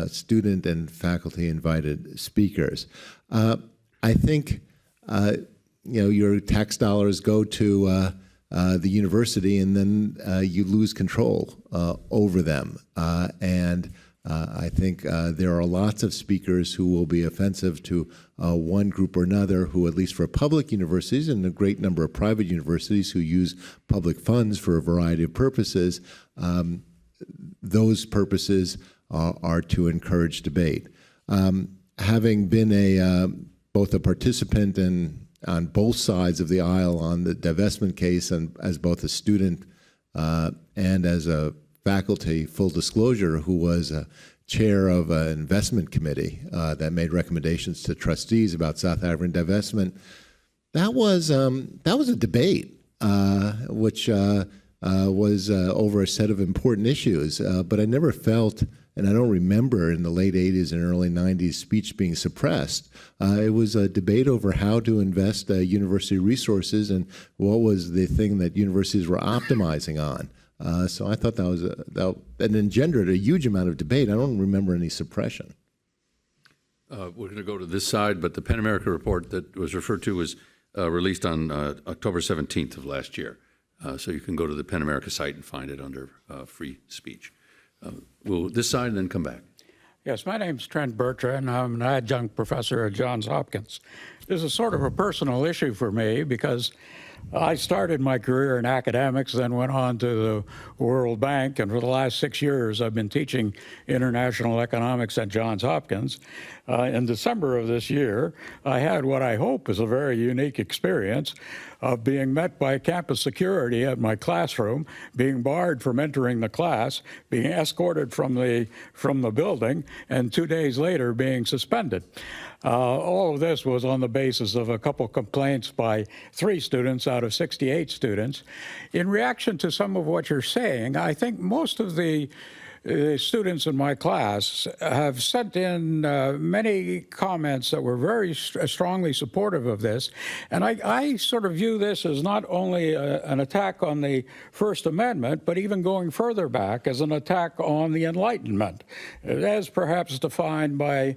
student and faculty invited speakers. I think your tax dollars go to the university, and then you lose control over them. And I think there are lots of speakers who will be offensive to one group or another, who, at least for public universities and a great number of private universities who use public funds for a variety of purposes, those purposes are to encourage debate. Having been both a participant and on both sides of the aisle on the divestment case, and as both a student and as a faculty, full disclosure, who was a chair of an investment committee that made recommendations to trustees about South African divestment, that was a debate, which was over a set of important issues. But I never felt, and I don't remember in the late 80s and early 90s speech being suppressed. It was a debate over how to invest university resources and what was the thing that universities were optimizing on. So I thought that engendered a huge amount of debate. I don't remember any suppression. We're going to go to this side, but the Penn America report that was referred to was released on October 17th of last year. So you can go to the Penn America site and find it under free speech. We'll this side and then come back. Yes, my name's Trent Bertrand. I'm an adjunct professor at Johns Hopkins. This is sort of a personal issue for me because I started my career in academics, then went on to the World Bank, and for the last 6 years I've been teaching international economics at Johns Hopkins. In December of this year, I had what I hope is a very unique experience of being met by campus security at my classroom, being barred from entering the class, being escorted from the building, and 2 days later being suspended. All of this was on the basis of a couple complaints by 3 students out of 68 students. In reaction to some of what you're saying, I think most of the students in my class have sent in many comments that were very strongly supportive of this. And I sort of view this as not only an attack on the First Amendment, but even going further back as an attack on the Enlightenment, as perhaps defined by.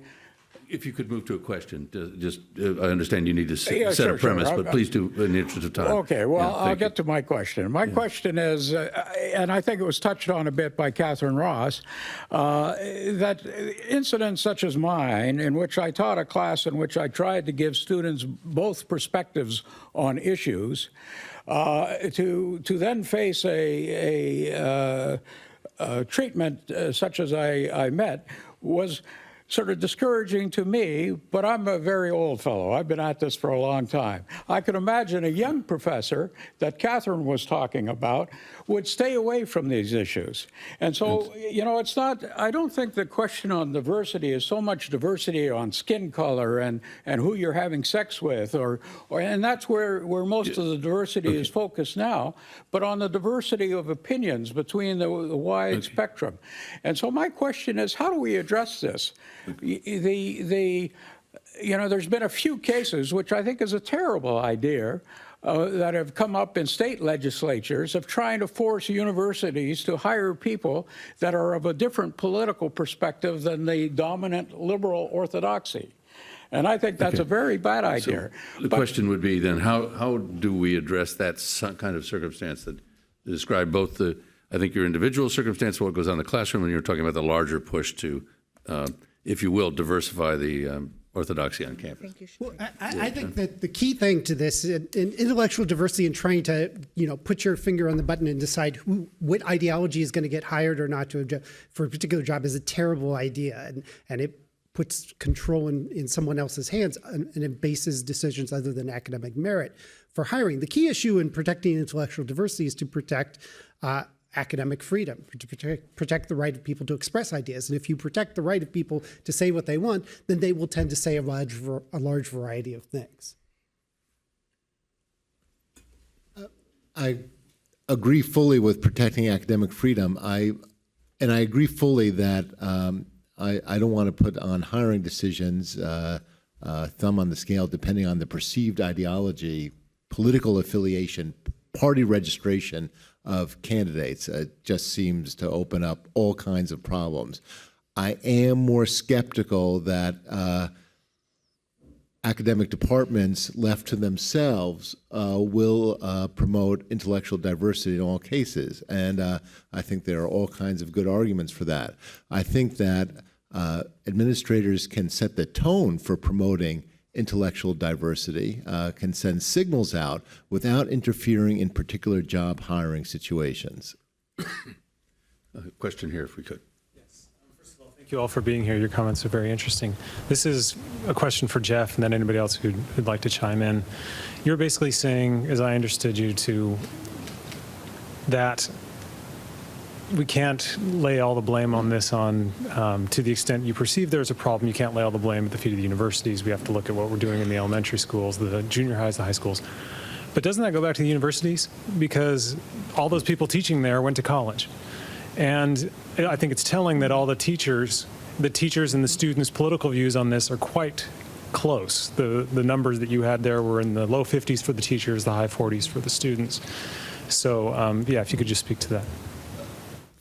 If you could move to a question, I understand you need to set sure, a premise, sure. but please do in the interest of time. Okay, well, Yeah, I'll get to my question. My question is, and I think it was touched on a bit by Catherine Ross, that incidents such as mine, in which I taught a class in which I tried to give students both perspectives on issues, to then face a treatment such as I met was sort of discouraging to me, but I'm a very old fellow. I've been at this for a long time. I could imagine a young professor that Catherine was talking about would stay away from these issues. And so, you know, it's not, I don't think the question on diversity is so much diversity on skin color and who you're having sex with, and that's where most of the diversity is focused now, but on the diversity of opinions between the wide spectrum. And so my question is, how do we address this? You know, there's been a few cases, which I think is a terrible idea, that have come up in state legislatures of trying to force universities to hire people that are of a different political perspective than the dominant liberal orthodoxy. And I think that's a very bad idea. So the question would be then, how do we address that kind of circumstance that describe both I think your individual circumstance, what goes on in the classroom, and you're talking about the larger push to, if you will, diversify the orthodoxy on campus. Well, I think that the key thing to this, in intellectual diversity and trying to, you know, put your finger on the button and decide what ideology is going to get hired or not for a particular job is a terrible idea. And it puts control in someone else's hands and it bases decisions other than academic merit for hiring. The key issue in protecting intellectual diversity is to protect academic freedom, to protect the right of people to express ideas. And if you protect the right of people to say what they want, then they will tend to say a large variety of things. I agree fully with protecting academic freedom. And I agree fully that I don't want to put on hiring decisions thumb on the scale depending on the perceived ideology, political affiliation, party registration of candidates. It just seems to open up all kinds of problems. I am more skeptical that academic departments left to themselves will promote intellectual diversity in all cases. And I think there are all kinds of good arguments for that. I think that administrators can set the tone for promoting intellectual diversity, can send signals out without interfering in particular job hiring situations. Question here, if we could. Yes. First of all, thank you all for being here. Your comments are very interesting. This is a question for Jeff and then anybody else who'd like to chime in. You're basically saying, as I understood you, that we can't lay all the blame on this to the extent you perceive there's a problem. You can't lay all the blame at the feet of the universities. We have to look at what we're doing in the elementary schools, the junior highs, the high schools. But doesn't that go back to the universities? Because all those people teaching there went to college. And I think it's telling that all the teachers and the students' political views on this are quite close. The numbers that you had there were in the low 50s for the teachers, the high 40s for the students. So yeah, if you could just speak to that.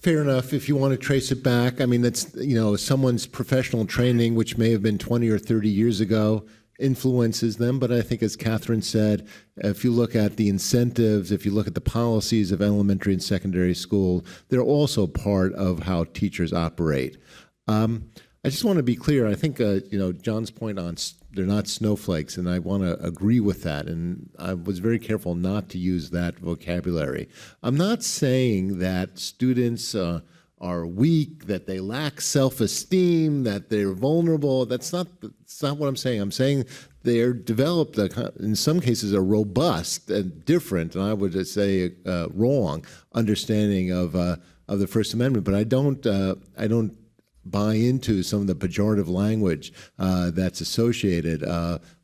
Fair enough. If you want to trace it back, I mean, that's, you know, someone's professional training, which may have been 20 or 30 years ago, influences them. But I think, as Catherine said, if you look at the incentives, if you look at the policies of elementary and secondary school, they're also part of how teachers operate. I just want to be clear. I think, you know, John's point on they're not snowflakes, and I want to agree with that. And I was very careful not to use that vocabulary. I'm not saying that students are weak, that they lack self-esteem, that they're vulnerable. That's not what I'm saying. I'm saying they're developed, in some cases, a robust and different, and I would just say wrong, understanding of the First Amendment. But I don't buy into some of the pejorative language that's associated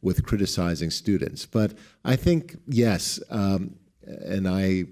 with criticizing students. But I think, yes, and I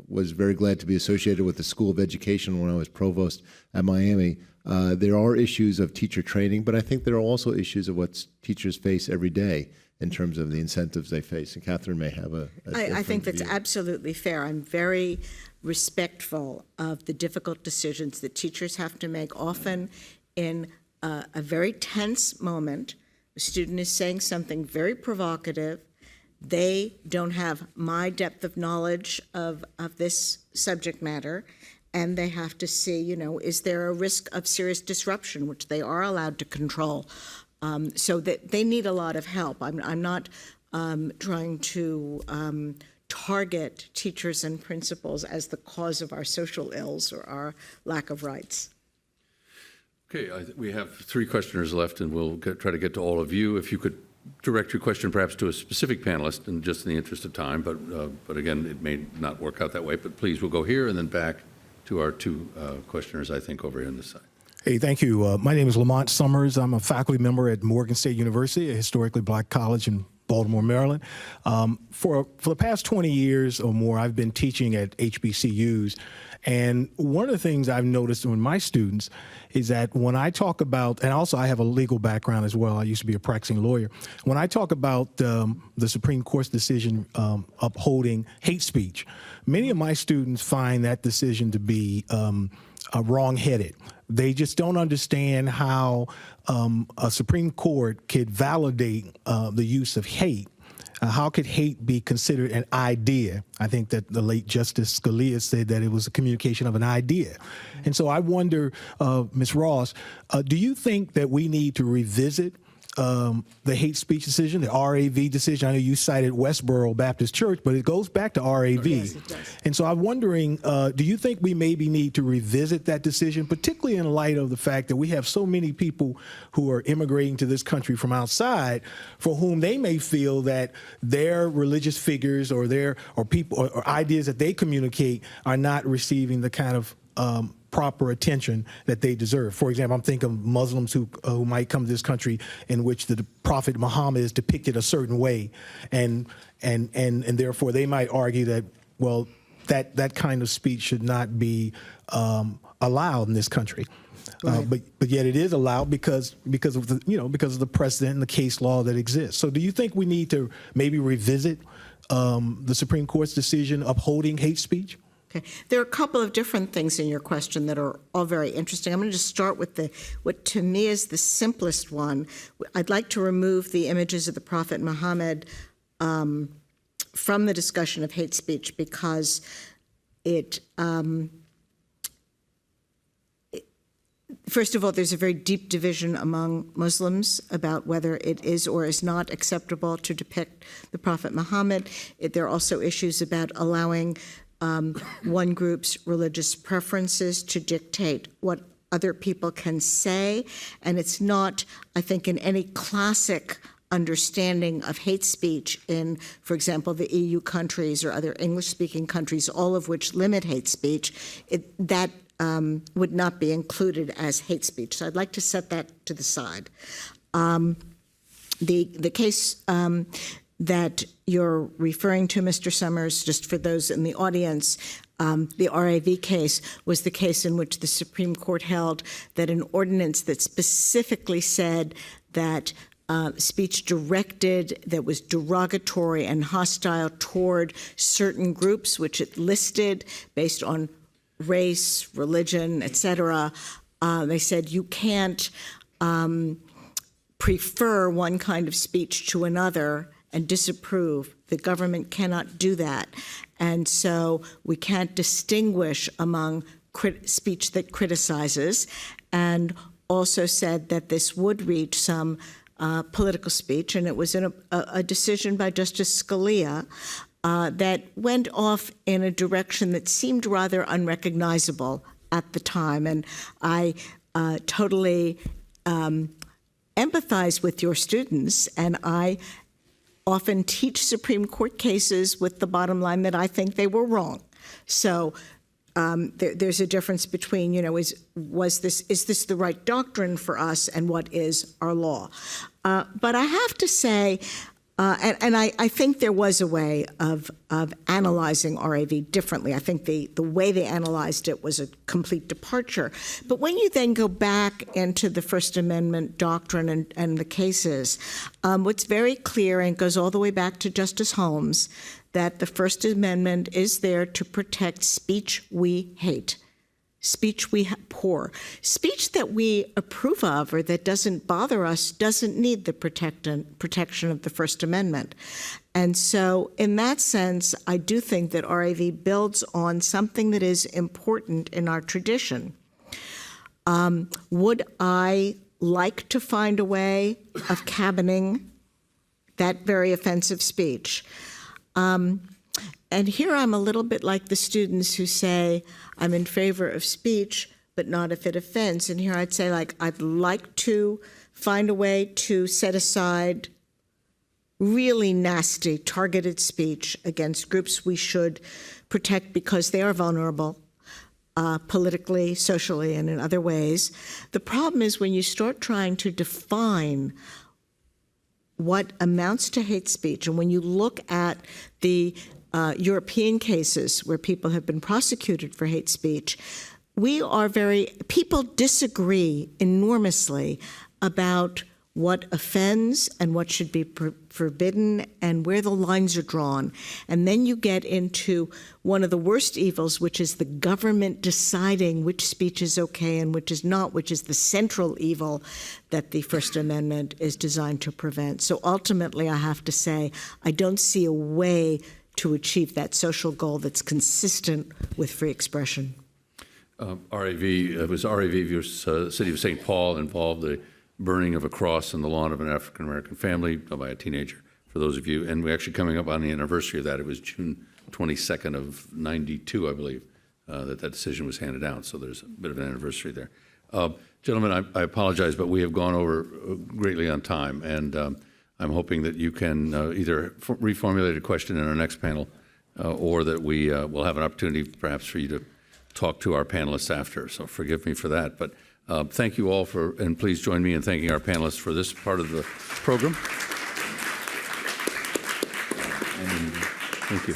was very glad to be associated with the School of Education when I was provost at Miami. There are issues of teacher training, but I think there are also issues of what teachers face every day in terms of the incentives they face. And Catherine may have a I think that's view. absolutely fair. I'm very respectful of the difficult decisions that teachers have to make, often in a very tense moment. A student is saying something very provocative. They don't have my depth of knowledge of this subject matter, and they have to see, is there a risk of serious disruption, which they are allowed to control. So that they need a lot of help. I'm not trying to target teachers and principals as the cause of our social ills or our lack of rights. Okay, we have 3 questioners left, and we'll try to get to all of you. If you could direct your question perhaps to a specific panelist, and just in the interest of time, but again, it may not work out that way. But please, we'll go here and then back to our 2 questioners, I think, over here on this side. Hey, thank you. My name is Lamont Summers. I'm a faculty member at Morgan State University, a historically black college in Baltimore, Maryland. For the past 20 years or more, I've been teaching at HBCUs. And one of the things I've noticed with my students is that when I talk about, and also I have a legal background as well, I used to be a practicing lawyer. When I talk about the Supreme Court's decision upholding hate speech, many of my students find that decision to be wrong-headed. They just don't understand how a Supreme Court could validate the use of hate. How could hate be considered an idea? I think that the late Justice Scalia said that it was a communication of an idea. And so I wonder, Ms. Ross, do you think that we need to revisit the hate speech decision, the RAV decision? I know you cited Westboro Baptist Church, but it goes back to RAV. Yes, it does. And so I'm wondering, do you think we maybe need to revisit that decision, particularly in light of the fact that we have so many people who are immigrating to this country from outside, for whom they may feel that their religious figures or people or ideas that they communicate are not receiving the kind of proper attention that they deserve. For example, I'm thinking of Muslims who might come to this country in which the Prophet Muhammad is depicted a certain way, and therefore they might argue that, well, that kind of speech should not be allowed in this country. Right. But yet it is allowed because of the precedent and the case law that exists. So do you think we need to maybe revisit the Supreme Court's decision upholding hate speech? Okay. There are a couple of different things in your question that are all very interesting. I'm going to just start with what to me is the simplest one. I'd like to remove the images of the Prophet Muhammad from the discussion of hate speech because first of all, there's a very deep division among Muslims about whether it is or is not acceptable to depict the Prophet Muhammad. There are also issues about allowing one group's religious preferences to dictate what other people can say. And it's not, I think, in any classic understanding of hate speech in, for example, the EU countries or other English-speaking countries, all of which limit hate speech, that would not be included as hate speech. So I'd like to set that to the side. The case that you're referring to, Mr. Summers, just for those in the audience, the RAV case was the case in which the Supreme Court held that an ordinance that specifically said that speech directed that was derogatory and hostile toward certain groups, which it listed based on race, religion, etc., they said you can't prefer one kind of speech to another and disapprove. The government cannot do that. And so we can't distinguish among speech that criticizes, and also said that this would reach some political speech. And it was in a decision by Justice Scalia that went off in a direction that seemed rather unrecognizable at the time. And I totally empathize with your students, and I often teach Supreme Court cases with the bottom line that I think they were wrong. So there's a difference between, is this the right doctrine for us and what is our law? But I have to say, And I think there was a way of analyzing RAV differently. I think the way they analyzed it was a complete departure. But when you then go back into the First Amendment doctrine and the cases, what's very clear, and goes all the way back to Justice Holmes, that the First Amendment is there to protect speech we hate. Speech we abhor. Speech that we approve of or that doesn't bother us doesn't need the protection of the First Amendment. And so in that sense, I do think that RAV builds on something that is important in our tradition. Would I like to find a way of cabining that very offensive speech? And here I'm a little bit like the students who say, I'm in favor of speech, but not if it offends. And here I'd say, like, I'd like to find a way to set aside really nasty, targeted speech against groups we should protect because they are vulnerable, politically, socially, and in other ways. The problem is when you start trying to define what amounts to hate speech, and when you look at the European cases where people have been prosecuted for hate speech, people disagree enormously about what offends and what should be forbidden and where the lines are drawn. And then you get into one of the worst evils, which is the government deciding which speech is okay and which is not, which is the central evil that the First Amendment is designed to prevent. So ultimately, I have to say, I don't see a way to achieve that social goal that's consistent with free expression. It was RAV versus City of St. Paul involved the burning of a cross on the lawn of an African-American family by a teenager, for those of you. And we're actually coming up on the anniversary of that. It was June 22nd of 92, I believe, that decision was handed down. So there's a bit of an anniversary there. Gentlemen, I apologize, but we have gone over greatly on time. And I'm hoping that you can either reformulate a question in our next panel or that we will have an opportunity perhaps for you to talk to our panelists after. So forgive me for that. But thank you all and please join me in thanking our panelists for this part of the program. And thank you.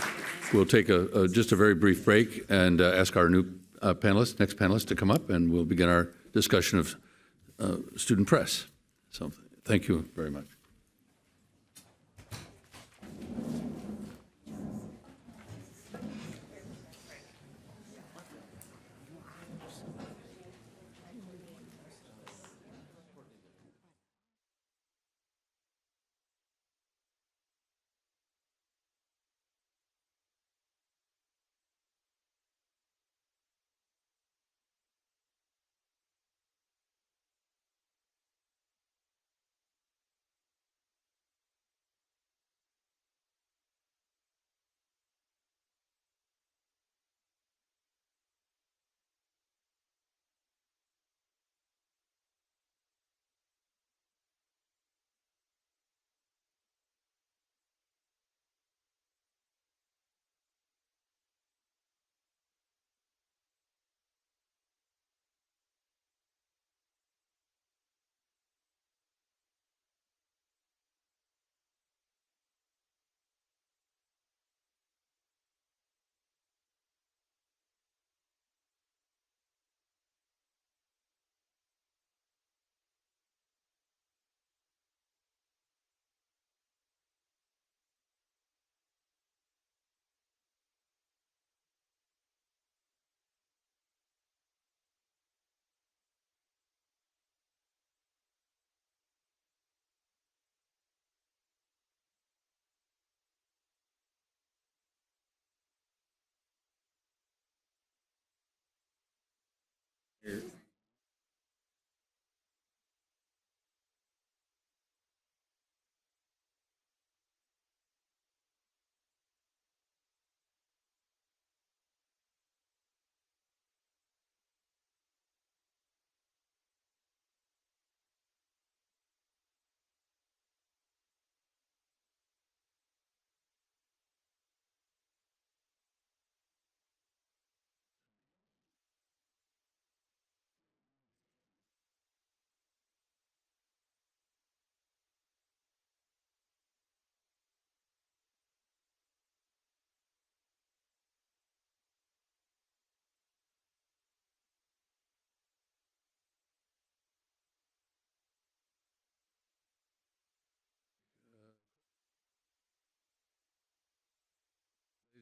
We'll take just a very brief break and ask our next panelist to come up, and we'll begin our discussion of student press. So thank you very much.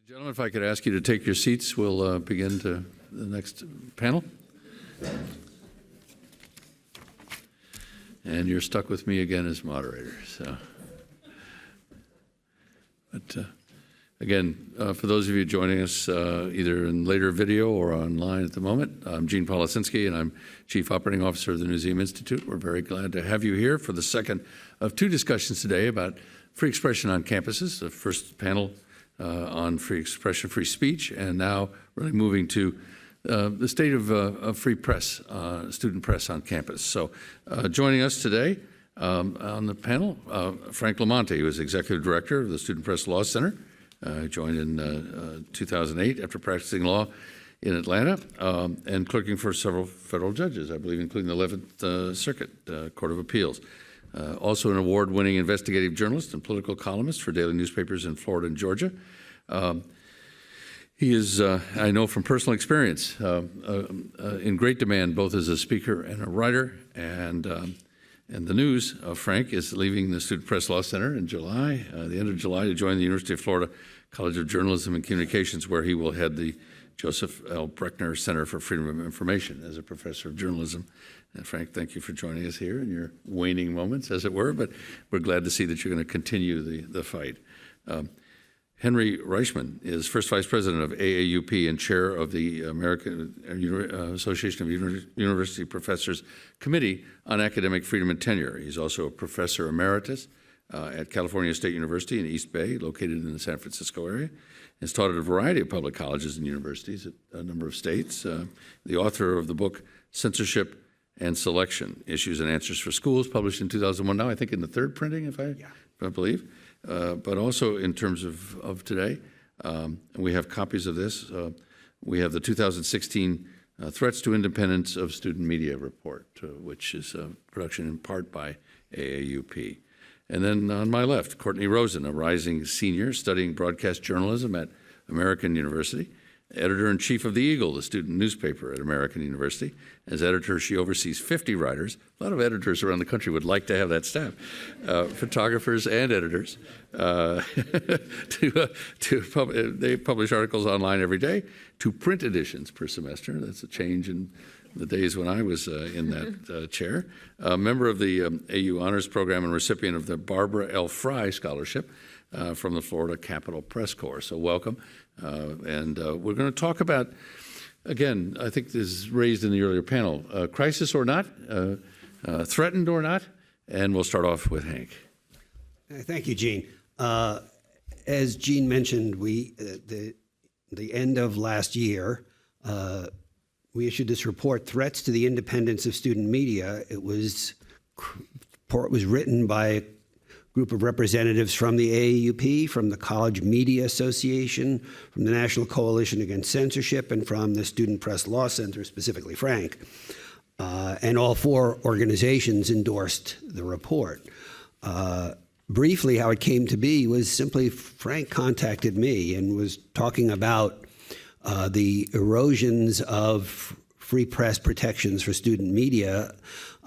Gentlemen, if I could ask you to take your seats, we'll begin to the next panel. And you're stuck with me again as moderator. So, but again, for those of you joining us either in later video or online at the moment, I'm Gene Policinski, and I'm Chief Operating Officer of the Newseum Institute. We're very glad to have you here for the second of two discussions today about free expression on campuses. The first panel on free expression, free speech, and now really moving to the state of free press, student press on campus. So joining us today on the panel, Frank Lamonta, who is Executive Director of the Student Press Law Center. Joined in 2008 after practicing law in Atlanta and clerking for several federal judges, I believe, including the 11th Circuit Court of Appeals. Also an award-winning investigative journalist and political columnist for daily newspapers in Florida and Georgia. He is, I know from personal experience, in great demand both as a speaker and a writer. And the news of Frank is leaving the Student Press Law Center in July, the end of July, to join the University of Florida College of Journalism and Communications, where he will head the Joseph L. Brechner Center for Freedom of Information as a professor of journalism. And Frank, thank you for joining us here in your waning moments, as it were, but we're glad to see that you're going to continue the fight. Henry Reisman is first vice president of AAUP and chair of the American Association of University Professors Committee on Academic Freedom and Tenure. He's also a professor emeritus at California State University in East Bay, located in the San Francisco area. He's taught at a variety of public colleges and universities at a number of states. The author of the book Censorship and Selection, Issues and Answers for Schools, published in 2001, now I think in the third printing, if I believe. But also in terms of today, and we have copies of this. We have the 2016 Threats to Independence of Student Media report, which is a production in part by AAUP. And then on my left, Courtney Rosen, a rising senior studying broadcast journalism at American University, editor-in-chief of The Eagle, the student newspaper at American University. As editor, she oversees 50 writers. A lot of editors around the country would like to have that staff, photographers and editors. They publish articles online every day, 2 print editions per semester. That's a change in the days when I was in that chair. A member of the AU Honors Program and recipient of the Barbara L. Fry Scholarship from the Florida Capitol Press Corps. So welcome. And we're going to talk about, again, I think this is raised in the earlier panel, crisis or not, threatened or not, and we'll start off with Hank. Thank you, Gene. As Gene mentioned, the end of last year, we issued this report, Threats to the Independence of Student Media. It was written by a group of representatives from the AAUP, from the College Media Association, from the National Coalition Against Censorship, and from the Student Press Law Center, specifically Frank. And all 4 organizations endorsed the report. Briefly, how it came to be was simply Frank contacted me and was talking about the erosions of free press protections for student media,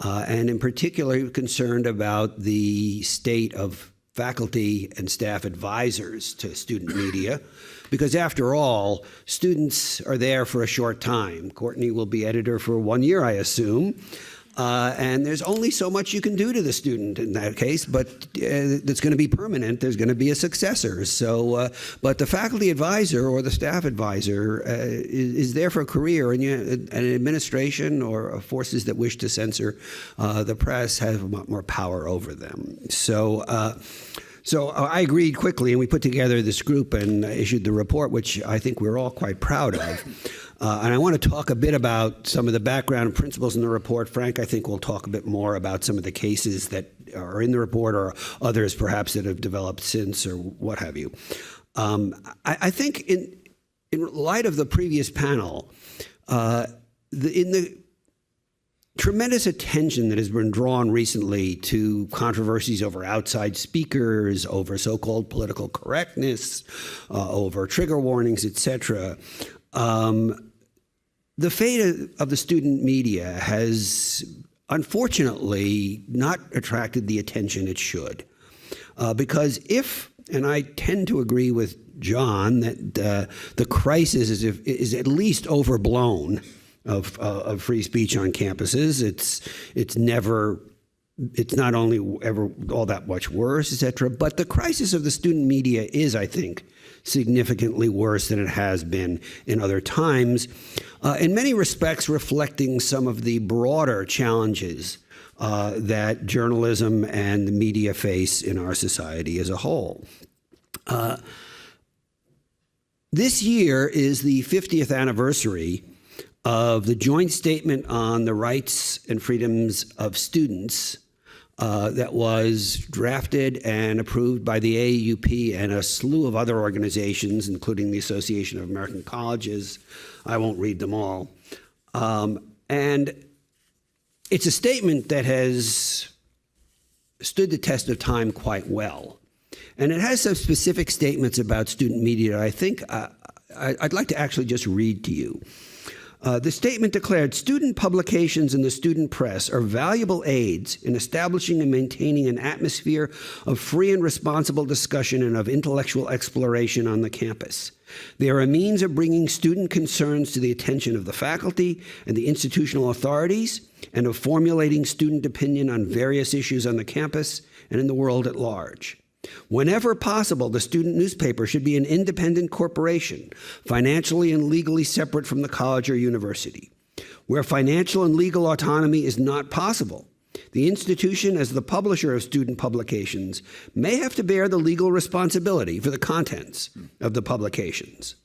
and in particular, he was concerned about the state of faculty and staff advisors to student media, because after all, students are there for a short time. Courtney will be editor for 1 year, I assume. And there's only so much you can do to the student in that case, but that's going to be permanent. There's going to be a successor. So, but the faculty advisor or the staff advisor is there for a career, and an administration or forces that wish to censor the press have a lot more power over them. So I agreed quickly, and we put together this group and issued the report, which I think we're all quite proud of. And I want to talk a bit about some of the background principles in the report. Frank, I think, will talk a bit more about some of the cases that are in the report, or others perhaps that have developed since, or what have you. I think in light of the previous panel, in the tremendous attention that has been drawn recently to controversies over outside speakers, over so-called political correctness, over trigger warnings, etc., the fate of the student media has unfortunately not attracted the attention it should. Because if, and I tend to agree with John that the crisis is at least overblown of free speech on campuses. It's not only ever all that much worse, et cetera, but the crisis of the student media is, I think, significantly worse than it has been in other times, in many respects reflecting some of the broader challenges that journalism and the media face in our society as a whole. This year is the 50th anniversary of the joint statement on the rights and freedoms of students that was drafted and approved by the AAUP and a slew of other organizations, including the Association of American Colleges. I won't read them all. And it's a statement that has stood the test of time quite well. And it has some specific statements about student media I think I'd like to actually just read to you. The statement declared, student publications and the student press are valuable aids in establishing and maintaining an atmosphere of free and responsible discussion and of intellectual exploration on the campus. They are a means of bringing student concerns to the attention of the faculty and the institutional authorities, and of formulating student opinion on various issues on the campus and in the world at large. Whenever possible, the student newspaper should be an independent corporation, financially and legally separate from the college or university. Where financial and legal autonomy is not possible, the institution, as the publisher of student publications, may have to bear the legal responsibility for the contents of the publications.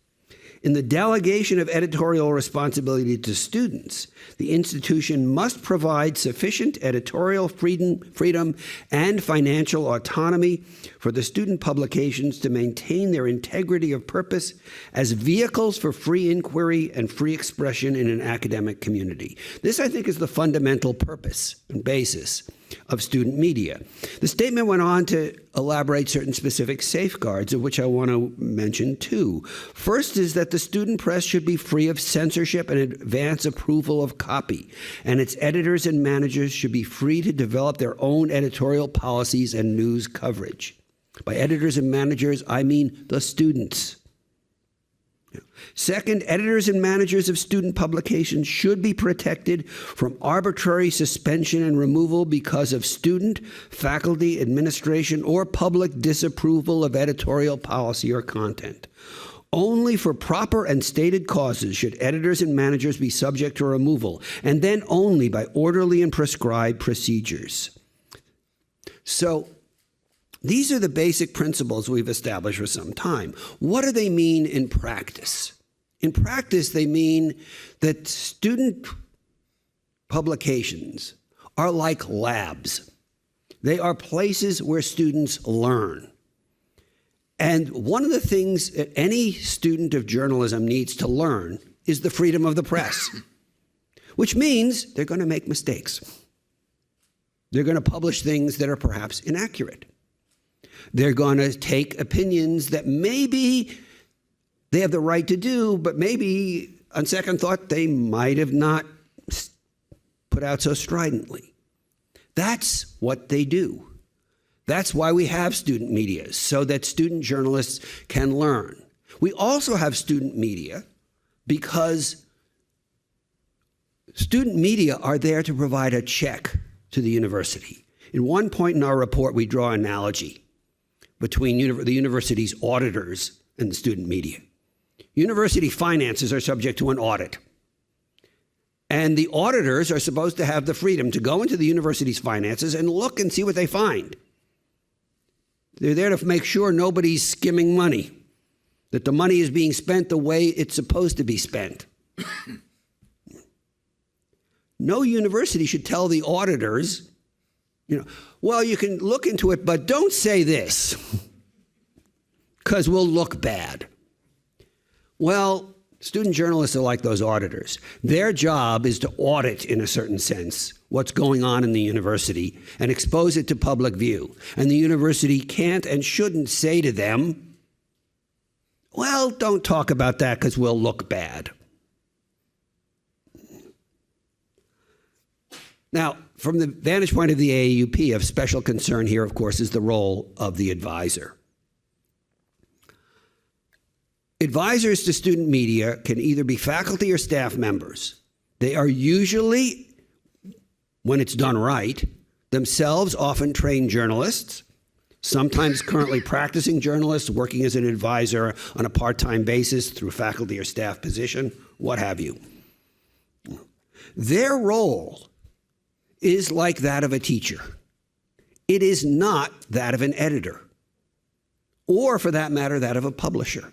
In the delegation of editorial responsibility to students, the institution must provide sufficient editorial freedom and financial autonomy for the student publications to maintain their integrity of purpose as vehicles for free inquiry and free expression in an academic community. This, I think, is the fundamental purpose and basis of student media. The statement went on to elaborate certain specific safeguards, of which I want to mention two. First is that the student press should be free of censorship and advance approval of copy, and its editors and managers should be free to develop their own editorial policies and news coverage. By editors and managers, I mean the students. Second, editors and managers of student publications should be protected from arbitrary suspension and removal because of student, faculty, administration, or public disapproval of editorial policy or content. Only for proper and stated causes should editors and managers be subject to removal, and then only by orderly and prescribed procedures. So, these are the basic principles we've established for some time. What do they mean in practice? In practice, they mean that student publications are like labs. They are places where students learn. And one of the things that any student of journalism needs to learn is the freedom of the press, which means they're going to make mistakes. They're going to publish things that are perhaps inaccurate. They're going to take opinions that maybe they have the right to do, but maybe on second thought, they might have not put out so stridently. That's what they do. That's why we have student media, so that student journalists can learn. We also have student media because student media are there to provide a check to the university. In one point in our report, we draw an analogy between the university's auditors and the student media. University finances are subject to an audit. And the auditors are supposed to have the freedom to go into the university's finances and look and see what they find. They're there to make sure nobody's skimming money, that the money is being spent the way it's supposed to be spent. No university should tell the auditors, well, you can look into it, but don't say this, because we'll look bad. Well, student journalists are like those auditors. Their job is to audit, in a certain sense, what's going on in the university and expose it to public view. And the university can't and shouldn't say to them, well, don't talk about that because we'll look bad. Now, from the vantage point of the AAUP, of special concern here, of course, is the role of the advisor. Advisors to student media can either be faculty or staff members. They are usually, when it's done right, themselves often trained journalists, sometimes currently practicing journalists working as an advisor on a part-time basis through faculty or staff position, what have you. Their role is like that of a teacher. It is not that of an editor, or for that matter, that of a publisher.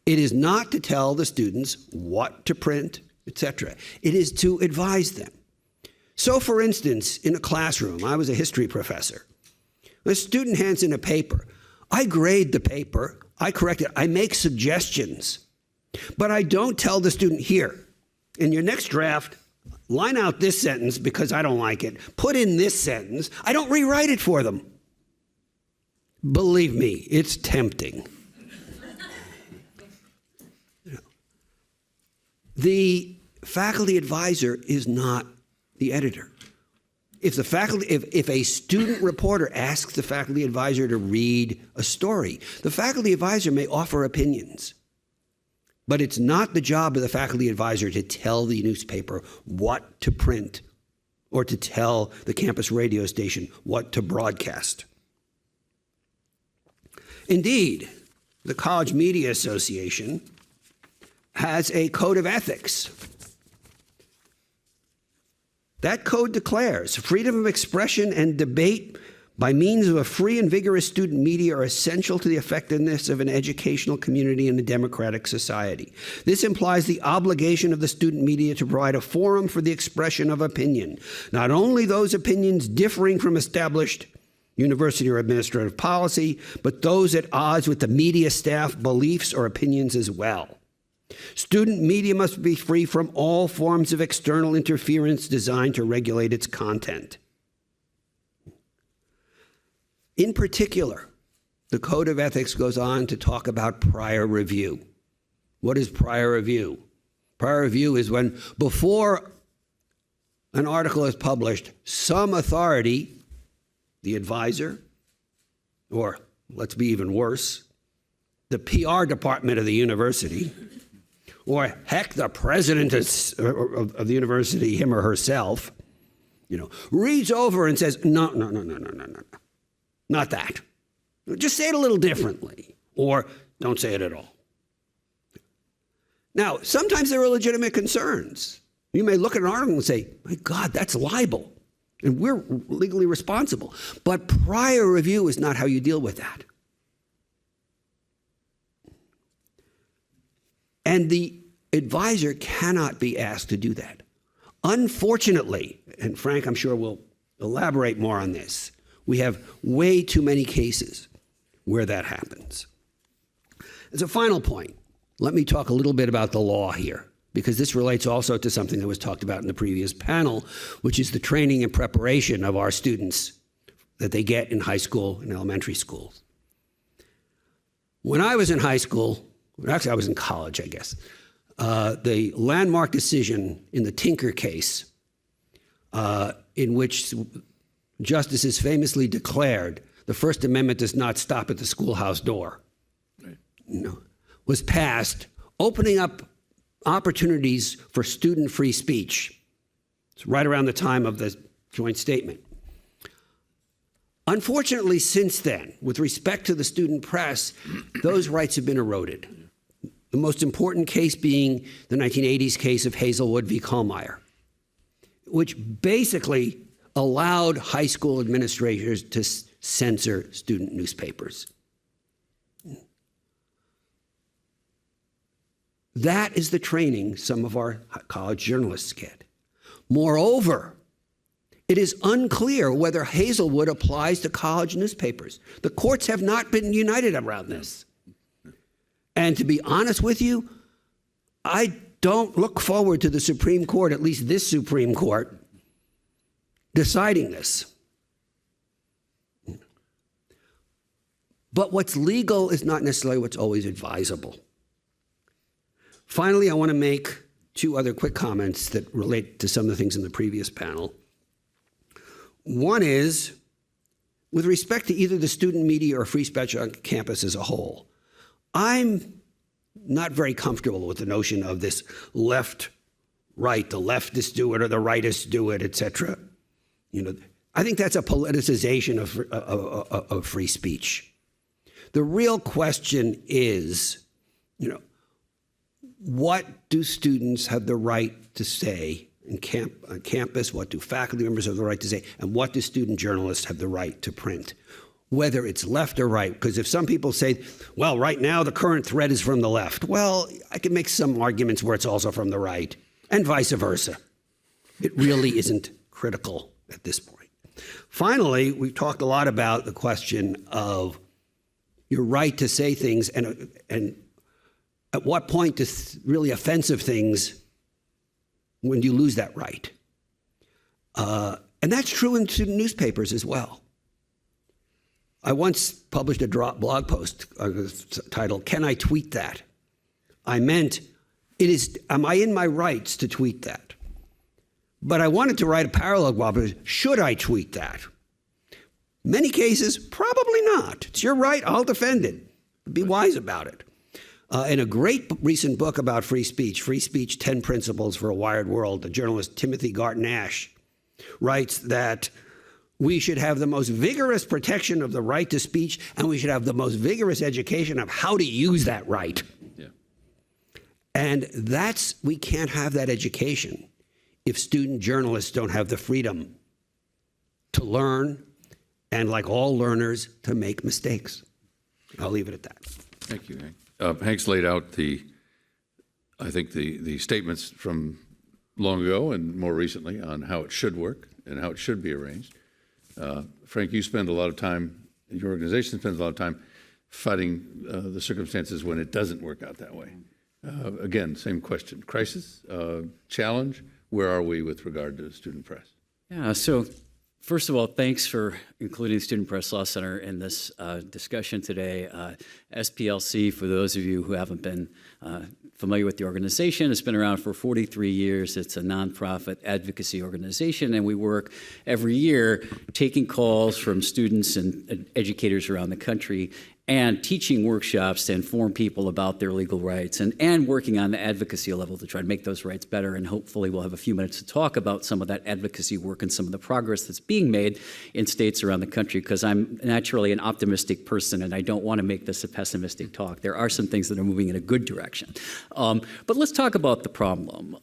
It is not to tell the students what to print, etc. It is to advise them. So, for instance, in a classroom, I was a history professor. A student hands in a paper. I grade the paper, I correct it, I make suggestions, but I don't tell the student, here, in your next draft, line out this sentence because I don't like it, put in this sentence. I don't rewrite it for them. Believe me, it's tempting. The faculty advisor is not the editor. If a student reporter asks the faculty advisor to read a story, the faculty advisor may offer opinions. But it's not the job of the faculty advisor to tell the newspaper what to print or to tell the campus radio station what to broadcast. Indeed, the College Media Association has a code of ethics. That code declares freedom of expression and debate by means of a free and vigorous student media are essential to the effectiveness of an educational community and a democratic society. This implies the obligation of the student media to provide a forum for the expression of opinion, not only those opinions differing from established university or administrative policy, but those at odds with the media staff beliefs or opinions as well. Student media must be free from all forms of external interference designed to regulate its content. In particular, the Code of Ethics goes on to talk about prior review. What is prior review? Prior review is when, before an article is published, some authority, the advisor, or let's be even worse, the PR department of the university, or heck, the president of the university, him or herself, reads over and says, no, not that. Just say it a little differently, or don't say it at all. Now, sometimes there are legitimate concerns. You may look at an article and say, my God, that's libel, and we're legally responsible. But prior review is not how you deal with that. And the advisor cannot be asked to do that. Unfortunately, and Frank, I'm sure will elaborate more on this, we have way too many cases where that happens. As a final point, let me talk a little bit about the law here, because this relates also to something that was talked about in the previous panel, which is the training and preparation of our students that they get in high school and elementary schools. When I was in high school, actually I was in college, I guess, the landmark decision in the Tinker case, in which justices famously declared the First Amendment does not stop at the schoolhouse door, was passed, opening up opportunities for student-free speech. It's right around the time of the joint statement. Unfortunately, since then, with respect to the student press, those rights have been eroded. The most important case being the 1980s case of Hazelwood v. Kohlmeyer, which basically allowed high school administrators to censor student newspapers. That is the training some of our college journalists get. Moreover, it is unclear whether Hazelwood applies to college newspapers. The courts have not been united around this. And to be honest with you, I don't look forward to the Supreme Court, at least this Supreme Court, deciding this. But what's legal is not necessarily what's always advisable. Finally, I want to make two other quick comments that relate to some of the things in the previous panel. One is, with respect to either the student media or free speech on campus as a whole, I'm not very comfortable with the notion of this left, right, the leftists do it or the rightists do it, etc. You know, I think that's a politicization of free speech. The real question is, you know, what do students have the right to say on campus? What do faculty members have the right to say? And what do student journalists have the right to print? Whether it's left or right, because if some people say, well, right now the current threat is from the left, well, I can make some arguments where it's also from the right, and vice versa. It really isn't critical at this point. Finally, we've talked a lot about the question of your right to say things and at what point do really offensive things, when do you lose that right? And that's true in student newspapers as well. I once published a blog post titled, "Can I tweet that?" I meant, am I in my rights to tweet that? But I wanted to write a parallel blog post, should I tweet that? Many cases, probably not. It's your right, I'll defend it. Be wise about it. In a great recent book about free speech, 10 Principles for a Wired World, the journalist Timothy Garton-Ash writes that we should have the most vigorous protection of the right to speech, and we should have the most vigorous education of how to use that right. Yeah. And we can't have that education if student journalists don't have the freedom to learn and, like all learners, to make mistakes. I'll leave it at that. Thank you, Hank. Hank's laid out I think the statements from long ago and more recently on how it should work and how it should be arranged. Frank, you spend a lot of time, your organization spends a lot of time fighting the circumstances when it doesn't work out that way. Again, same question. Crisis, challenge, where are we with regard to student press? Yeah, so first of all, thanks for including the Student Press Law Center in this discussion today. SPLC, for those of you who haven't been familiar with the organization, it's been around for 43 years. It's a nonprofit advocacy organization, and we work every year taking calls from students and educators around the country and teaching workshops to inform people about their legal rights and working on the advocacy level to try to make those rights better. And hopefully we'll have a few minutes to talk about some of that advocacy work and some of the progress that's being made in states around the country, because I'm naturally an optimistic person and I don't want to make this a pessimistic talk. There are some things that are moving in a good direction. But let's talk about the problem.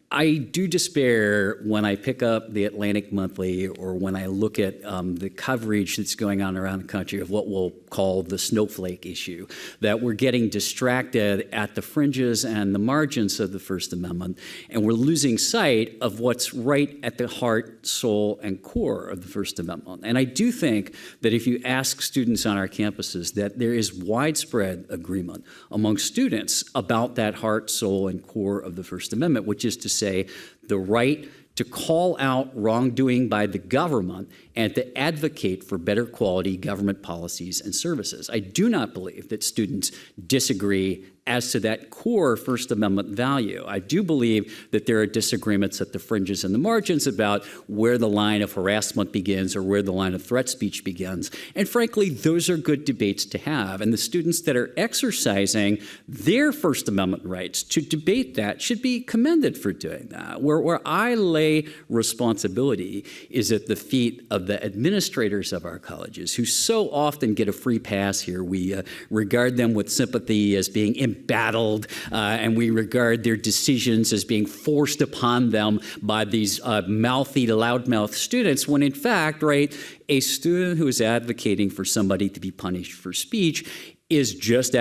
I do despair when I pick up the Atlantic Monthly or when I look at the coverage that's going on around the country of what we'll call the snowflake issue, that we're getting distracted at the fringes and the margins of the First Amendment, and we're losing sight of what's right at the heart, soul, and core of the First Amendment. And I do think that if you ask students on our campuses, that there is widespread agreement among students about that heart, soul, and core of the First Amendment, which is to say the right to call out wrongdoing by the government and to advocate for better quality government policies and services. I do not believe that students disagree as to that core First Amendment value. I do believe that there are disagreements at the fringes and the margins about where the line of harassment begins or where the line of threat speech begins. And frankly, those are good debates to have. And the students that are exercising their First Amendment rights to debate that should be commended for doing that. Where I lay responsibility is at the feet of the administrators of our colleges, who so often get a free pass here. We regard them with sympathy as being embattled, and we regard their decisions as being forced upon them by these mouthy, loudmouth students, when in fact, right, a student who is advocating for somebody to be punished for speech is just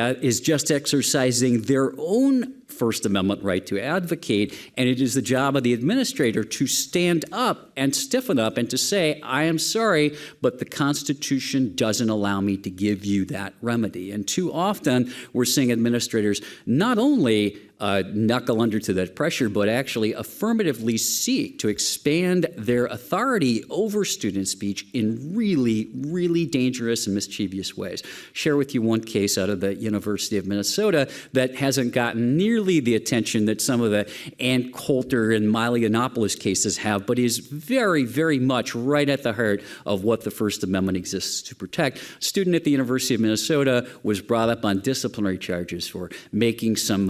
exercising their own First Amendment right to advocate, and it is the job of the administrator to stand up and stiffen up and to say, I am sorry, but the Constitution doesn't allow me to give you that remedy. And too often, we're seeing administrators not only knuckle under to that pressure, but actually affirmatively seek to expand their authority over student speech in really, really dangerous and mischievous ways. Share with you one case out of the University of Minnesota that hasn't gotten nearly nearly the attention that some of the Ann Coulter and Milah Law cases have, but is very, very much right at the heart of what the First Amendment exists to protect. A student at the University of Minnesota was brought up on disciplinary charges for making some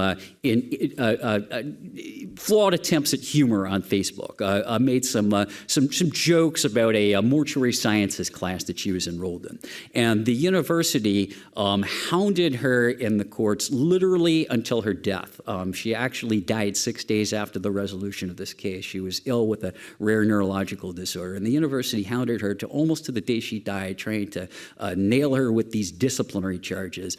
flawed attempts at humor on Facebook, made some jokes about a mortuary sciences class that she was enrolled in. And the university hounded her in the courts literally until her death. She actually died 6 days after the resolution of this case. She was ill with a rare neurological disorder, and the university hounded her to almost to the day she died, trying to nail her with these disciplinary charges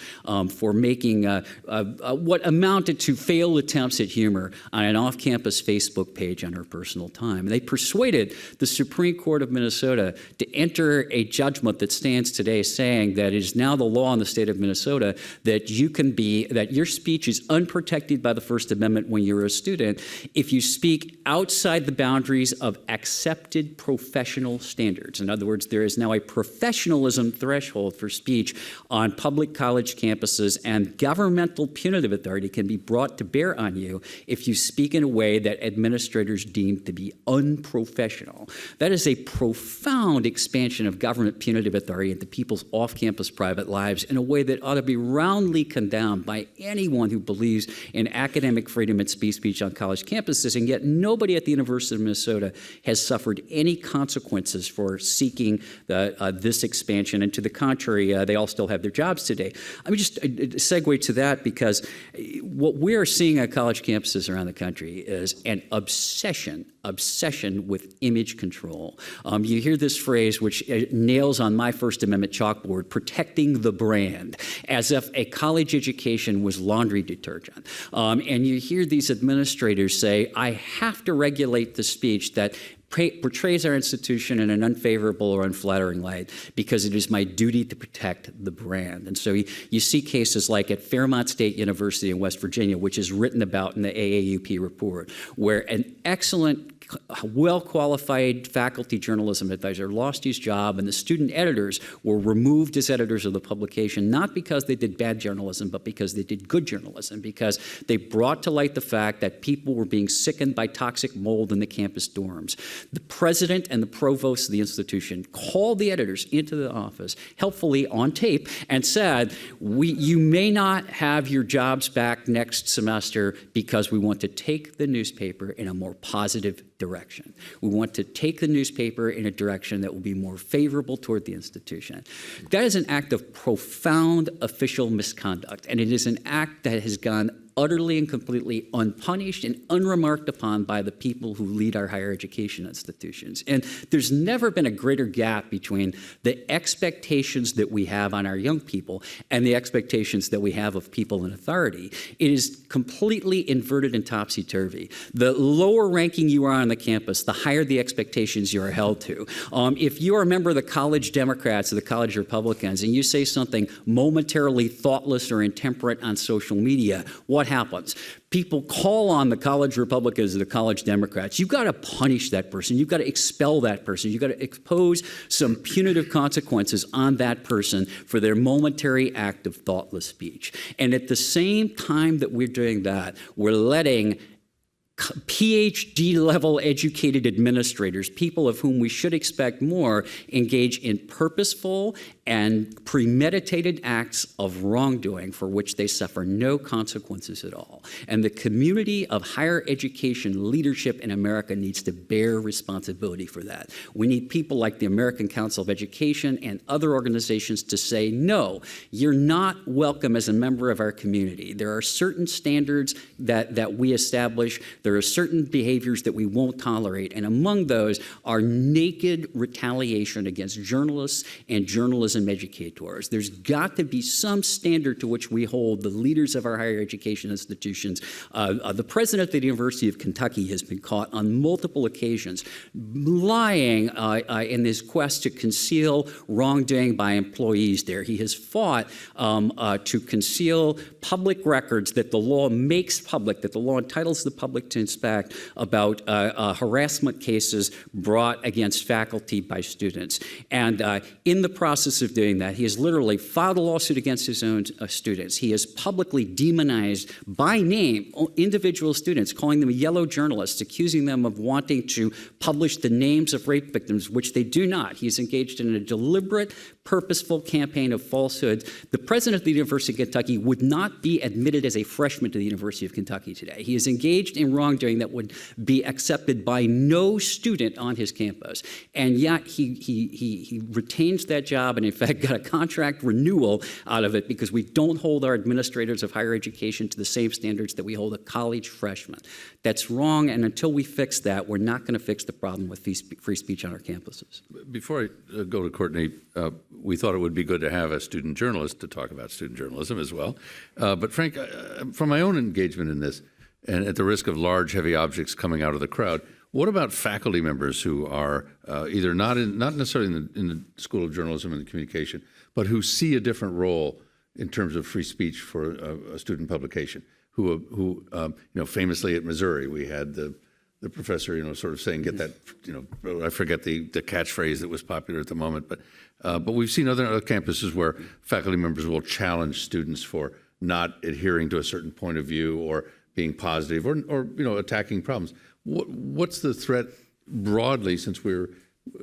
for making what amounted to failed attempts at humor on an off-campus Facebook page on her personal time. And they persuaded the Supreme Court of Minnesota to enter a judgment that stands today saying that it is now the law in the state of Minnesota that that your speech is unprotected by the First Amendment when you're a student if you speak outside the boundaries of accepted professional standards. In other words, there is now a professionalism threshold for speech on public college campuses, and governmental punitive authority can be brought to bear on you if you speak in a way that administrators deem to be unprofessional. That is a profound expansion of government punitive authority into people's off-campus private lives in a way that ought to be roundly condemned by anyone who believes in academic freedom and speech on college campuses, and yet nobody at the University of Minnesota has suffered any consequences for seeking this expansion, and to the contrary, they all still have their jobs today. Let me just segue to that, because what we're seeing at college campuses around the country is an obsession with image control. You hear this phrase, which nails on my First Amendment chalkboard, protecting the brand, as if a college education was laundry detergent. And you hear these administrators say, I have to regulate the speech that portrays our institution in an unfavorable or unflattering light because it is my duty to protect the brand. And so you see cases like at Fairmont State University in West Virginia, which is written about in the AAUP report, where an excellent, well-qualified faculty journalism advisor lost his job, and the student editors were removed as editors of the publication, not because they did bad journalism, but because they did good journalism, because they brought to light the fact that people were being sickened by toxic mold in the campus dorms. The president and the provost of the institution called the editors into the office, helpfully on tape, and said, you may not have your jobs back next semester because we want to take the newspaper in a more positive direction. We want to take the newspaper in a direction that will be more favorable toward the institution. That is an act of profound official misconduct, and it is an act that has gone utterly and completely unpunished and unremarked upon by the people who lead our higher education institutions. And there's never been a greater gap between the expectations that we have on our young people and the expectations that we have of people in authority. It is completely inverted and topsy-turvy. The lower ranking you are on the campus, the higher the expectations you are held to. If you are a member of the college Democrats or the college Republicans and you say something momentarily thoughtless or intemperate on social media, what happens? People call on the college Republicans and the college Democrats. You've got to punish that person. You've got to expel that person. You've got to impose some punitive consequences on that person for their momentary act of thoughtless speech. And at the same time that we're doing that, we're letting PhD-level educated administrators, people of whom we should expect more, engage in purposeful and premeditated acts of wrongdoing for which they suffer no consequences at all. And the community of higher education leadership in America needs to bear responsibility for that. We need people like the American Council of Education and other organizations to say, no, you're not welcome as a member of our community. There are certain standards that we establish. There are certain behaviors that we won't tolerate. And among those are naked retaliation against journalists and journalism educators. There's got to be some standard to which we hold the leaders of our higher education institutions. The president of the University of Kentucky has been caught on multiple occasions lying in his quest to conceal wrongdoing by employees there. He has fought to conceal public records that the law makes public, that the law entitles the public to inspect about harassment cases brought against faculty by students. And in the process of doing that, he has literally filed a lawsuit against his own students. He has publicly demonized by name individual students, calling them yellow journalists, accusing them of wanting to publish the names of rape victims, which they do not. He's engaged in a deliberate, purposeful campaign of falsehood. The president of the University of Kentucky would not be admitted as a freshman to the University of Kentucky today. He is engaged in wrongdoing that would be accepted by no student on his campus. And yet he retains that job and in fact got a contract renewal out of it because we don't hold our administrators of higher education to the same standards that we hold a college freshman. That's wrong, and until we fix that, we're not going to fix the problem with free speech on our campuses. Before I go to Courtney, we thought it would be good to have a student journalist to talk about student journalism as well. But Frank, from my own engagement in this, and at the risk of large, heavy objects coming out of the crowd, what about faculty members who are either not necessarily in the School of Journalism and Communication, but who see a different role in terms of free speech for a student publication? Who famously at Missouri, we had the professor, sort of saying, get that, I forget the catchphrase that was popular at the moment, but we've seen other campuses where faculty members will challenge students for not adhering to a certain point of view or being positive or attacking problems. What's the threat broadly, since we're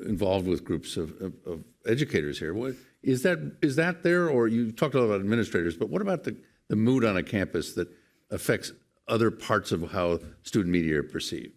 involved with groups of educators here? Is that there, or you talked a lot about administrators, but what about the mood on a campus that affects other parts of how student media are perceived?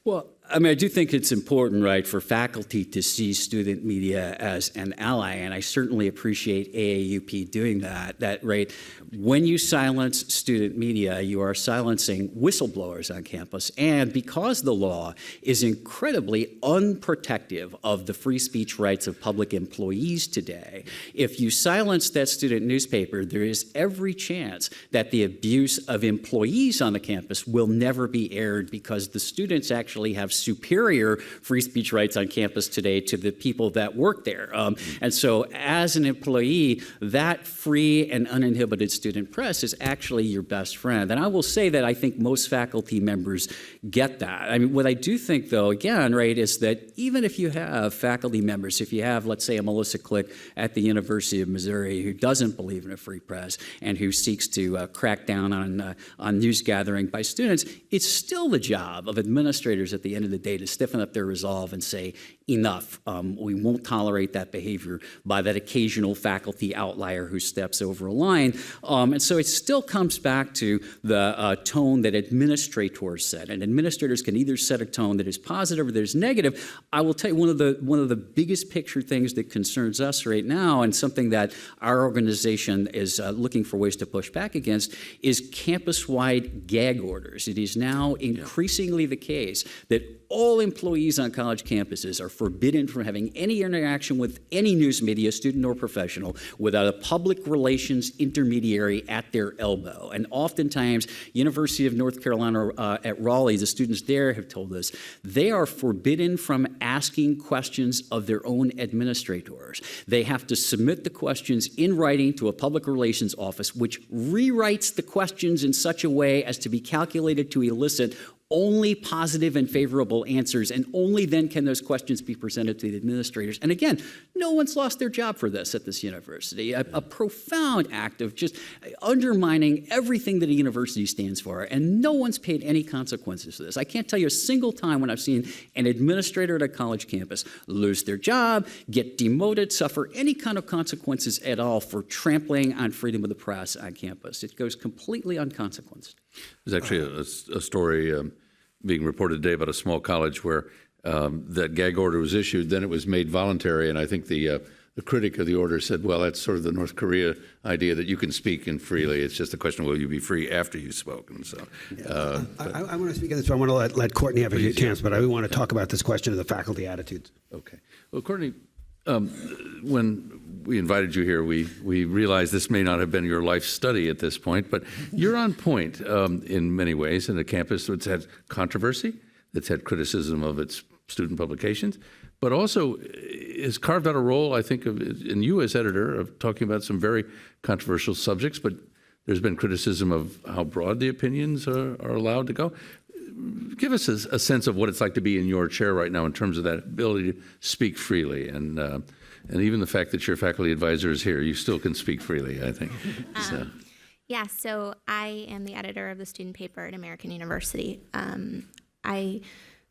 Well, I mean, I do think it's important, right, for faculty to see student media as an ally, and I certainly appreciate AAUP doing that. That, right, when you silence student media, you are silencing whistleblowers on campus, and because the law is incredibly unprotective of the free speech rights of public employees today, if you silence that student newspaper, there is every chance that the abuse of employees on the campus will never be aired because the students actually have superior free speech rights on campus today to the people that work there. And so as an employee, that free and uninhibited student press is actually your best friend. And I will say that I think most faculty members get that. I mean, what I do think, though, again, right, is that even if you have faculty members, if you have, let's say, a Melissa Click at the University of Missouri who doesn't believe in a free press and who seeks to crack down on news gathering by students, it's still the job of administrators at the end of the day to stiffen up their resolve and say, enough. We won't tolerate that behavior by that occasional faculty outlier who steps over a line. And so it still comes back to the tone that administrators set. And administrators can either set a tone that is positive or that is negative. I will tell you one of the biggest picture things that concerns us right now, and something that our organization is looking for ways to push back against, is campus-wide gag orders. It is now increasingly the case that all employees on college campuses are forbidden from having any interaction with any news media, student or professional, without a public relations intermediary at their elbow. And oftentimes, University of North Carolina at Raleigh, the students there have told us, they are forbidden from asking questions of their own administrators. They have to submit the questions in writing to a public relations office, which rewrites the questions in such a way as to be calculated to elicit only positive and favorable answers, and only then can those questions be presented to the administrators. And again, no one's lost their job for this at this university. A profound act of just undermining everything that a university stands for, and no one's paid any consequences for this. I can't tell you a single time when I've seen an administrator at a college campus lose their job, get demoted, suffer any kind of consequences at all for trampling on freedom of the press on campus. It goes completely unconsequenced. There's actually a story being reported today about a small college where that gag order was issued, then it was made voluntary, and I think the critic of the order said, well, that's sort of the North Korea idea that you can speak in freely. It's just a question of will you be free after you've spoken. So, I want to speak on this, so I want to let Courtney have a chance, but I want to talk about this question of the faculty attitudes. Okay. Well, Courtney, when we invited you here, we realized this may not have been your life study at this point, but you're on point in many ways in a campus that's had controversy, that's had criticism of its student publications, but also has carved out a role, I think, in you as editor of talking about some very controversial subjects, but there's been criticism of how broad the opinions are allowed to go. give us a sense of what it's like to be in your chair right now in terms of that ability to speak freely, and even the fact that your faculty advisor is here, you still can speak freely, I think. Yeah, so I am the editor of the student paper at American University. I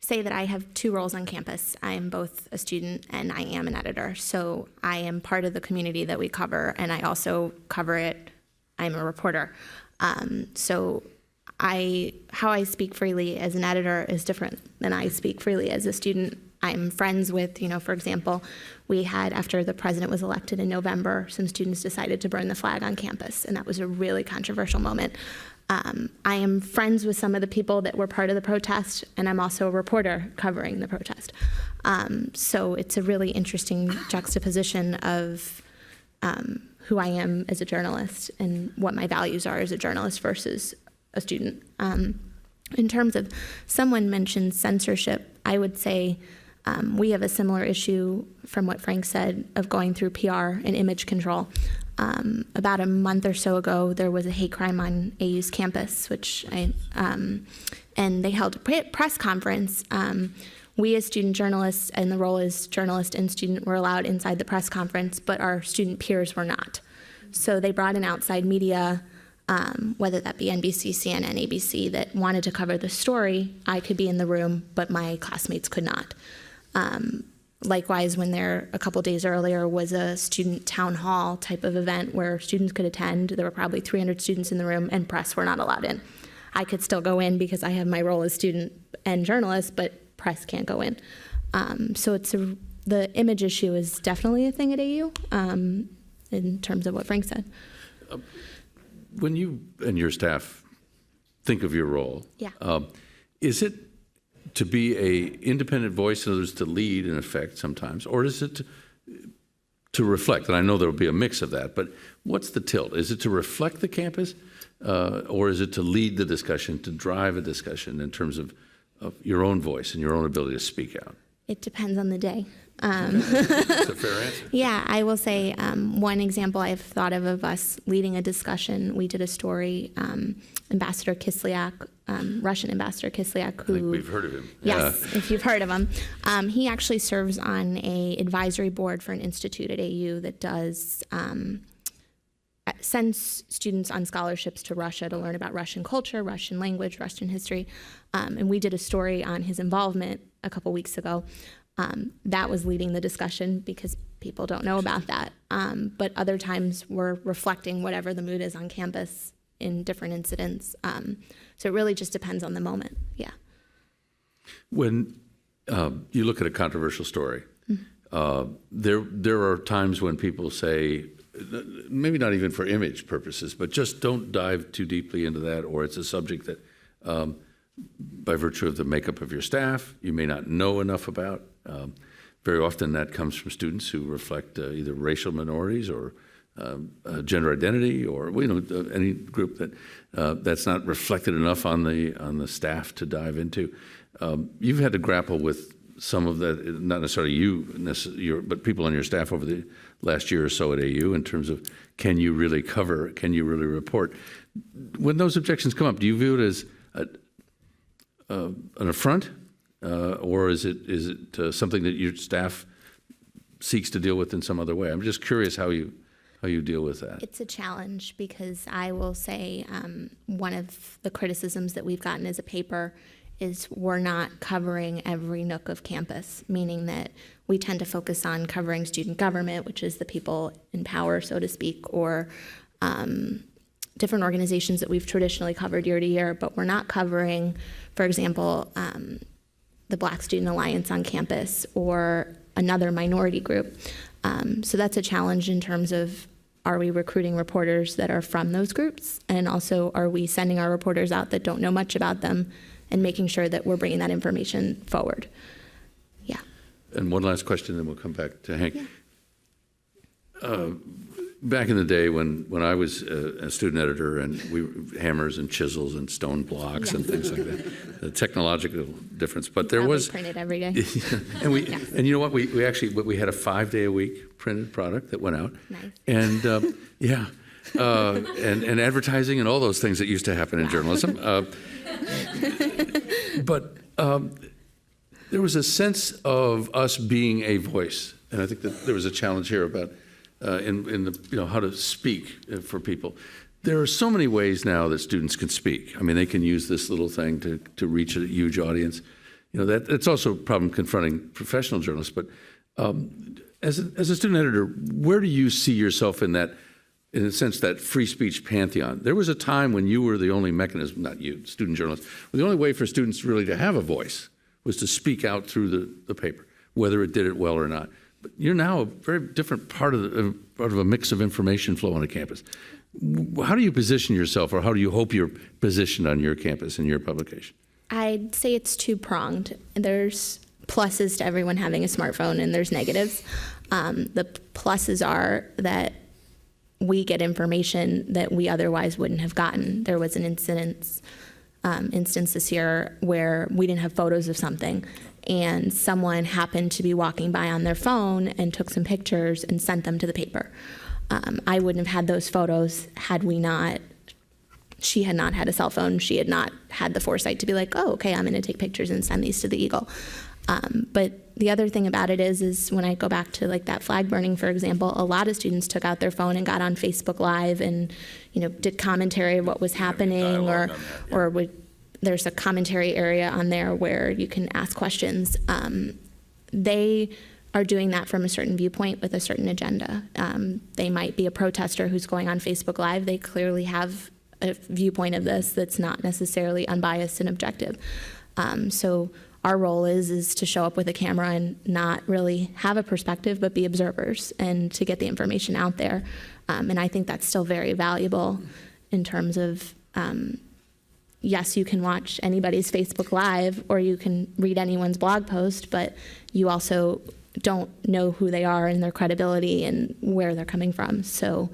say that I have two roles on campus. I am both a student and I am an editor. So I am part of the community that we cover, and I also cover it. I'm a reporter. So how I speak freely as an editor is different than I speak freely as a student. I'm friends with, for example, we had, after the president was elected in November, some students decided to burn the flag on campus, and that was a really controversial moment. I am friends with some of the people that were part of the protest, and I'm also a reporter covering the protest. So it's a really interesting juxtaposition of who I am as a journalist and what my values are as a journalist versus a student. In terms of, someone mentioned censorship, I would say we have a similar issue from what Frank said of going through PR and image control. About a month or so ago, there was a hate crime on AU's campus, and they held a press conference. We as student journalists, and the role as journalist and student, were allowed inside the press conference, but our student peers were not. So they brought in outside media, whether that be NBC, CNN, ABC, that wanted to cover the story. I could be in the room, but my classmates could not. Likewise, when there, a couple days earlier, was a student town hall type of event where students could attend, there were probably 300 students in the room, and press were not allowed in. I could still go in because I have my role as student and journalist, but press can't go in. So the image issue is definitely a thing at AU in terms of what Frank said. When you and your staff think of your role, is it to be a independent voice and others to lead, in effect, sometimes, or is it to reflect? And I know there will be a mix of that, but what's the tilt? Is it to reflect the campus, or is it to lead the discussion, to drive a discussion in terms of your own voice and your own ability to speak out? It depends on the day. That's a fair answer. Yeah, I will say one example I've thought of us leading a discussion. We did a story, Ambassador Kislyak, Russian Ambassador Kislyak, who... I think we've heard of him. Yes, if you've heard of him. He actually serves on a advisory board for an institute at AU that does sends students on scholarships to Russia to learn about Russian culture, Russian language, Russian history. And we did a story on his involvement a couple weeks ago. That was leading the discussion because people don't know about that. But other times we're reflecting whatever the mood is on campus in different incidents. So it really just depends on the moment. Yeah. When you look at a controversial story, there are times when people say, maybe not even for image purposes, but just don't dive too deeply into that, or it's a subject that by virtue of the makeup of your staff, you may not know enough about. Very often that comes from students who reflect either racial minorities or gender identity, or any group that's not reflected enough on the staff to dive into. You've had to grapple with some of that, not necessarily you, but people on your staff over the last year or so at AU, in terms of can you really cover, can you really report? When those objections come up, do you view it as an affront, or is it something that your staff seeks to deal with in some other way? I'm just curious how you deal with that. It's a challenge because I will say one of the criticisms that we've gotten as a paper is we're not covering every nook of campus, meaning that we tend to focus on covering student government, which is the people in power, so to speak, or different organizations that we've traditionally covered year to year, but we're not covering, for example, the Black Student Alliance on campus or another minority group. So that's a challenge in terms of, are we recruiting reporters that are from those groups? And also, are we sending our reporters out that don't know much about them and making sure that we're bringing that information forward? Yeah. And one last question, then we'll come back to Hank. Yeah. Back in the day when I was a student editor, and we hammers and chisels and stone blocks and things like that, the technological difference. But there was printed every day. And you know what? We actually had a 5-day-a-week printed product that went out. Nice. And and advertising and all those things that used to happen in journalism. But there was a sense of us being a voice, and I think that there was a challenge here about in the how to speak for people. There are so many ways now that students can speak. I mean, they can use this little thing to reach a huge audience. It's also a problem confronting professional journalists. But as a student editor, where do you see yourself in that? In a sense, that free speech pantheon. There was a time when you were the only mechanism, not you, student journalists, the only way for students really to have a voice was to speak out through the paper, whether it did it well or not. But you're now a very different part of a mix of information flow on a campus. How do you position yourself, or how do you hope you're positioned on your campus and your publication? I'd say it's two-pronged. There's pluses to everyone having a smartphone, and there's negatives. The pluses are that we get information that we otherwise wouldn't have gotten. There was an instance this year where we didn't have photos of something, and someone happened to be walking by on their phone and took some pictures and sent them to the paper. I wouldn't have had those photos had she had not had a cell phone. She had not had the foresight to be like, oh, okay, I'm going to take pictures and send these to the Eagle. But the other thing about it is when I go back to like that flag burning, for example, a lot of students took out their phone and got on Facebook Live and did commentary of what was happening, there's a commentary area on there where you can ask questions. They are doing that from a certain viewpoint with a certain agenda. They might be a protester who's going on Facebook Live. They clearly have a viewpoint of this that's not necessarily unbiased and objective. So our role is to show up with a camera and not really have a perspective, but be observers and to get the information out there. And I think that's still very valuable in terms of, yes, you can watch anybody's Facebook Live or you can read anyone's blog post, but you also don't know who they are and their credibility and where they're coming from. So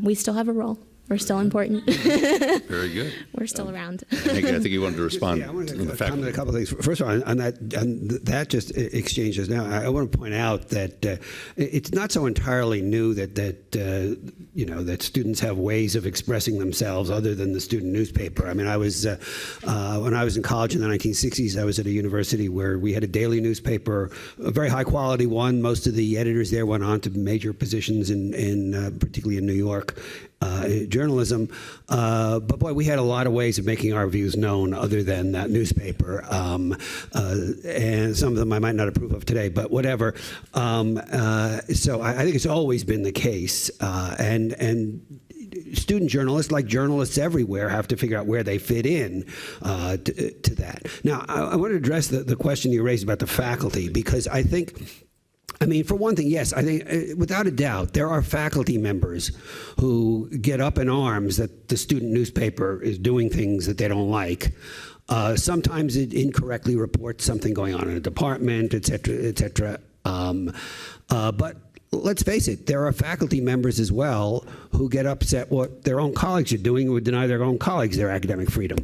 we still have a role. We're still important. Very good. We're still around. I think you wanted to respond. Yeah, I want to to the fact. comment a couple of things. First of all, on that just exchanges now, I want to point out that it's not so entirely new that students have ways of expressing themselves other than the student newspaper. I mean, I was when I was in college in the 1960s, I was at a university where we had a daily newspaper, a very high quality one. Most of the editors there went on to major positions in particularly in New York. Journalism, but boy, we had a lot of ways of making our views known other than that newspaper, and some of them I might not approve of today, but whatever. So I think it's always been the case, and student journalists, like journalists everywhere, have to figure out where they fit in to that. Now, I want to address the question you raised about the faculty, because I mean, for one thing, yes, I think without a doubt, there are faculty members who get up in arms that the student newspaper is doing things that they don't like. Sometimes it incorrectly reports something going on in a department, et cetera, et cetera. But let's face it, there are faculty members as well who get upset what their own colleagues are doing, who deny their own colleagues their academic freedom.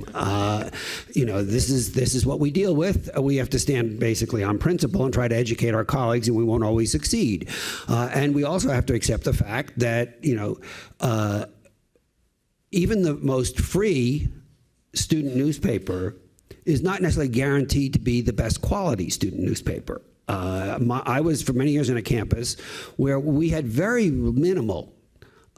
This is what we deal with. We have to stand basically on principle and try to educate our colleagues, and we won't always succeed. And we also have to accept the fact that even the most free student newspaper is not necessarily guaranteed to be the best quality student newspaper. I was for many years on a campus where we had very minimal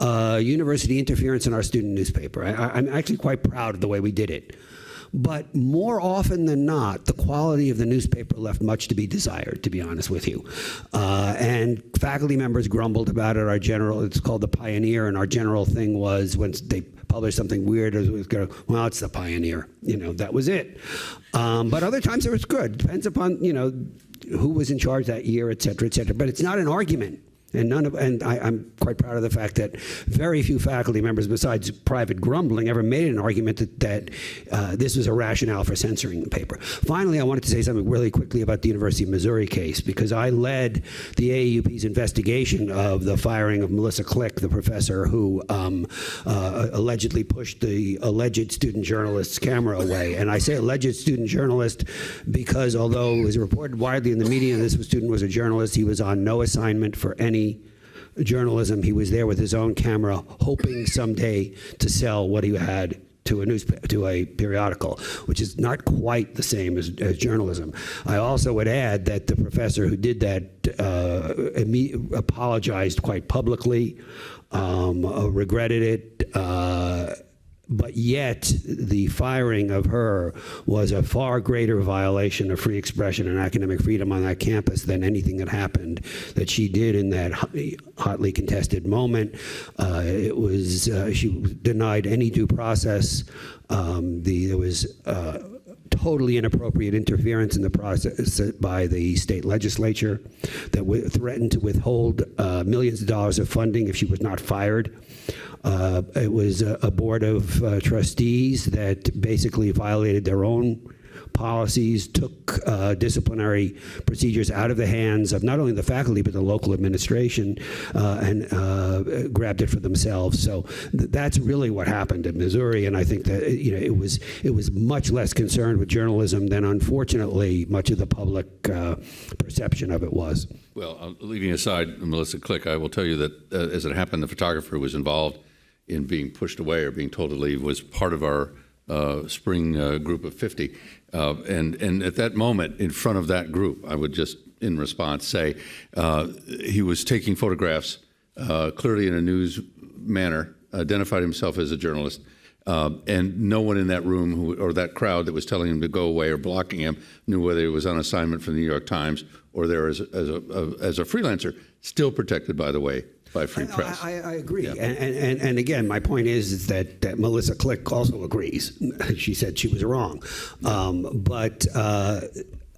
university interference in our student newspaper. I'm actually quite proud of the way we did it. But more often than not, the quality of the newspaper left much to be desired, to be honest with you. And faculty members grumbled about it. It's called the Pioneer, and our general thing was when they published something weird, it was going, well, it's the Pioneer. That was it. But other times it was good. Depends upon, who was in charge that year, et cetera, et cetera. But it's not an argument. And I'm quite proud of the fact that very few faculty members, besides private grumbling, ever made an argument that this was a rationale for censoring the paper. Finally, I wanted to say something really quickly about the University of Missouri case, because I led the AAUP's investigation of the firing of Melissa Click, the professor who allegedly pushed the alleged student journalist's camera away. And I say alleged student journalist because although it was reported widely in the media this student was a journalist, he was on no assignment for any journalism. He was there with his own camera, hoping someday to sell what he had to a periodical, which is not quite the same as journalism. I also would add that the professor who did that apologized quite publicly, regretted it, but yet the firing of her was a far greater violation of free expression and academic freedom on that campus than anything that happened that she did in that hotly contested moment. It was she was denied any due process. There was totally inappropriate interference in the process by the state legislature that threatened to withhold millions of dollars of funding if she was not fired. It was a board of trustees that basically violated their own policies, took disciplinary procedures out of the hands of not only the faculty but the local administration, and grabbed it for themselves. So that's really what happened in Missouri, and I think that it was much less concerned with journalism than, unfortunately, much of the public perception of it was. Well, leaving aside Melissa Click, I will tell you that as it happened, the photographer who was involved in being pushed away or being told to leave was part of our spring group of 50. And at that moment, in front of that group, I would just, in response, say he was taking photographs clearly in a news manner, identified himself as a journalist, and no one in that room or that crowd that was telling him to go away or blocking him knew whether he was on assignment from the New York Times or there as a freelancer, still protected, by the way, by free press. I agree. Yeah. And again, my point is that Melissa Click also agrees. She said she was wrong. But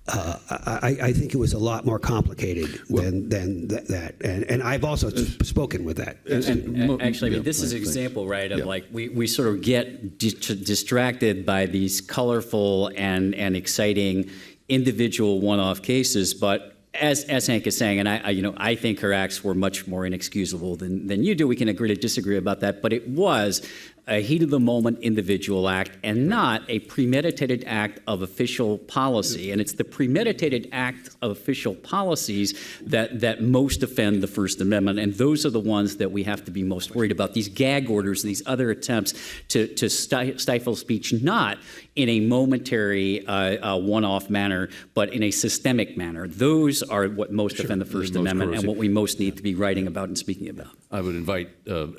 I think it was a lot more complicated than that. And I've also spoken with that. Actually, I mean, this is an example, right, of like we sort of get distracted by these colorful and exciting individual one-off cases, but as Hank is saying, and I think her acts were much more inexcusable than you do. We can agree to disagree about that, but it was a heat-of-the-moment individual act and not a premeditated act of official policy. And it's the premeditated act of official policies that most offend the First Amendment, and those are the ones that we have to be most worried about. These gag orders, these other attempts to stifle speech, not in a momentary one-off manner, but in a systemic manner. Those are what most offend the First Amendment and what we most need to be writing about and speaking about. I would invite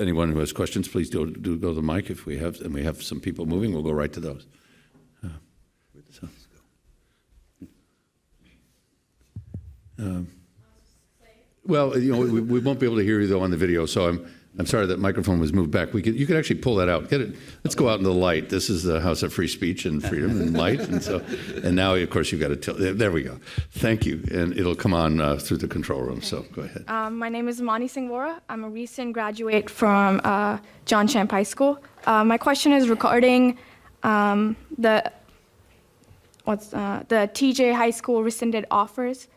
anyone who has questions, please do go to the mic if we have, and we have some people moving, we'll go right to those. Well, we won't be able to hear you though on the video, so I'm sorry that microphone was moved back. You could actually pull that out. Get it. Let's go out into the light. This is the House of Free Speech and Freedom and Light, and now of course you've got to tell. There we go. Thank you, and it'll come on through the control room. So go ahead. My name is Mani Singh Vora. I'm a recent graduate from John Champ High School. My question is regarding the TJ High School rescinded offers.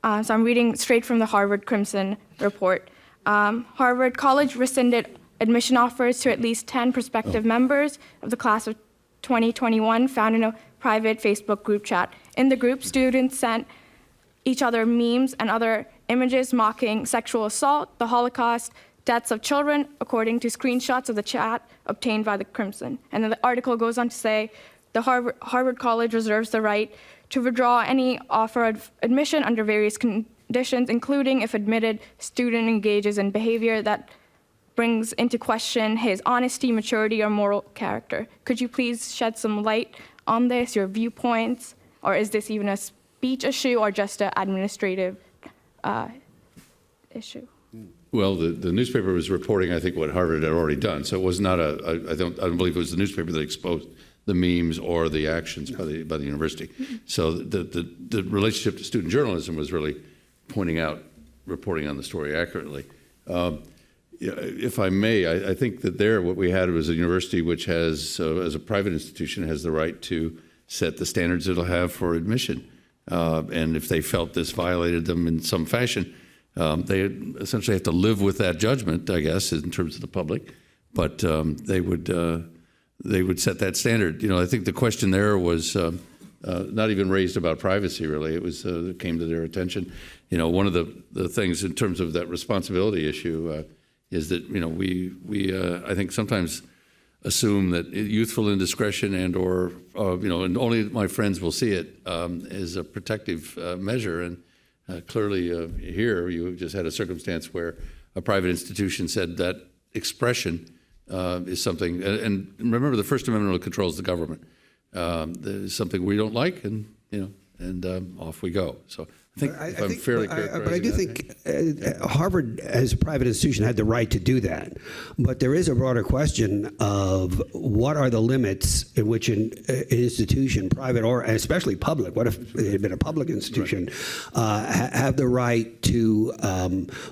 So I'm reading straight from the Harvard Crimson report. Harvard College rescinded admission offers to at least 10 prospective members of the class of 2021 found in a private Facebook group chat. In the group, students sent each other memes and other images mocking sexual assault, the Holocaust, deaths of children, according to screenshots of the chat obtained by the Crimson. And then the article goes on to say, the Harvard College reserves the right to withdraw any offer of admission under various conditions, including if admitted student engages in behavior that brings into question his honesty, maturity, or moral character. Could you please shed some light on this, your viewpoints, or is this even a speech issue or just an administrative issue? Well, the newspaper was reporting, I think, what Harvard had already done. So it was not I don't believe it was the newspaper that exposed the memes or the actions by the university. So the relationship to student journalism was really pointing out, reporting on the story accurately. If I may, I think that what we had was a university which has, as a private institution, has the right to set the standards it'll have for admission. And if they felt this violated them in some fashion, they essentially have to live with that judgment, I guess, in terms of the public. But they would set that standard. I think the question there was not even raised about privacy, really. It came to their attention. One of the things in terms of that responsibility issue is that, we I think sometimes assume that youthful indiscretion and or and only my friends will see it is a protective measure. And clearly here you just had a circumstance where a private institution said that expression is something, and remember the First Amendment controls the government. Is something we don't like, and off we go. So I think I'm fairly characterizing. But I do think Harvard, as a private institution, had the right to do that. But there is a broader question of what are the limits in which an institution, private or especially public, what if it had been a public institution, have the right to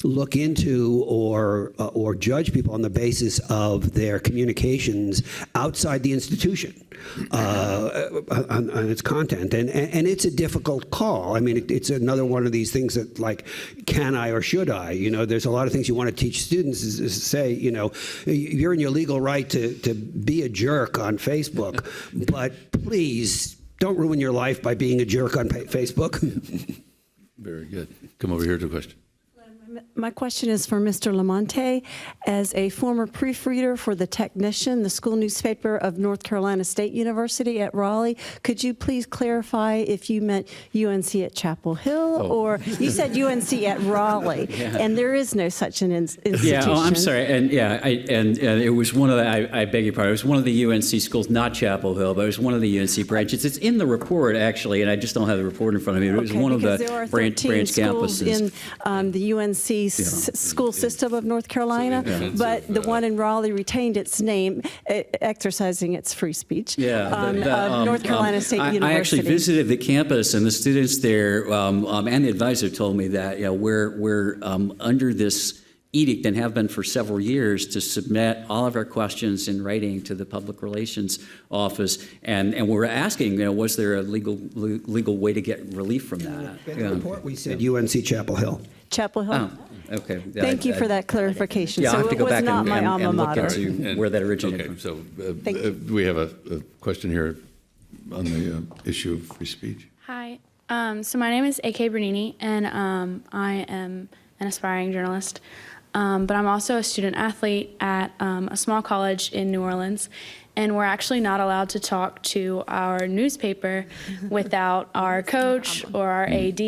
look into or judge people on the basis of their communications outside the institution on its content. And it's a difficult call. I mean, it's another one of these things that, like, can I or should I? There's a lot of things you want to teach students is say, you're in your legal right to be a jerk on Facebook, but please don't ruin your life by being a jerk on Facebook. Very good. Come over here to a question. My question is for Mr. Lamonta. As a former proofreader for The Technician, the school newspaper of North Carolina State University at Raleigh, could you please clarify if you meant UNC at Chapel Hill or you said UNC at Raleigh, and there is no such an institution. Yeah, I'm sorry, and it was one of the, I beg your pardon, it was one of the UNC schools, not Chapel Hill, but it was one of the UNC branches. It's in the report, actually, and I just don't have the report in front of me. It was one of the branch campuses. In the UNC school system of North Carolina, but the one in Raleigh retained its name, exercising its free speech. Of North Carolina State University. I actually visited the campus, and the students there and the advisor told me that we're under this edict and have been for several years to submit all of our questions in writing to the public relations office, and we're asking, was there a legal way to get relief from that? In the report we said UNC Chapel Hill. Chapel Hill. Oh, okay. Thank you for that clarification. Yeah, so I have to go back and look mater. into where that originated from. So we have a question here on the issue of free speech. Hi. So my name is A.K. Bernini, and I am an aspiring journalist. But I'm also a student athlete at a small college in New Orleans, and we're actually not allowed to talk to our newspaper without our coach or our AD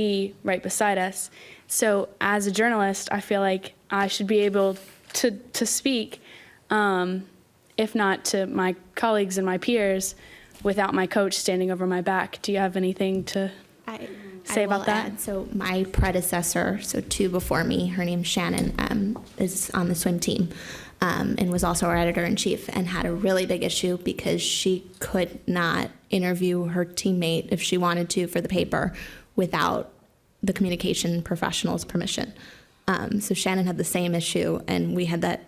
right beside us. So as a journalist, I feel like I should be able to speak, if not to my colleagues and my peers, without my coach standing over my back. Do you have anything to say about that? So my predecessor, so two before me, her name's Shannon, is on the swim team and was also our editor-in-chief, and had a really big issue because she could not interview her teammate if she wanted to for the paper without the communication professional's permission. So Shannon had the same issue, and we had that.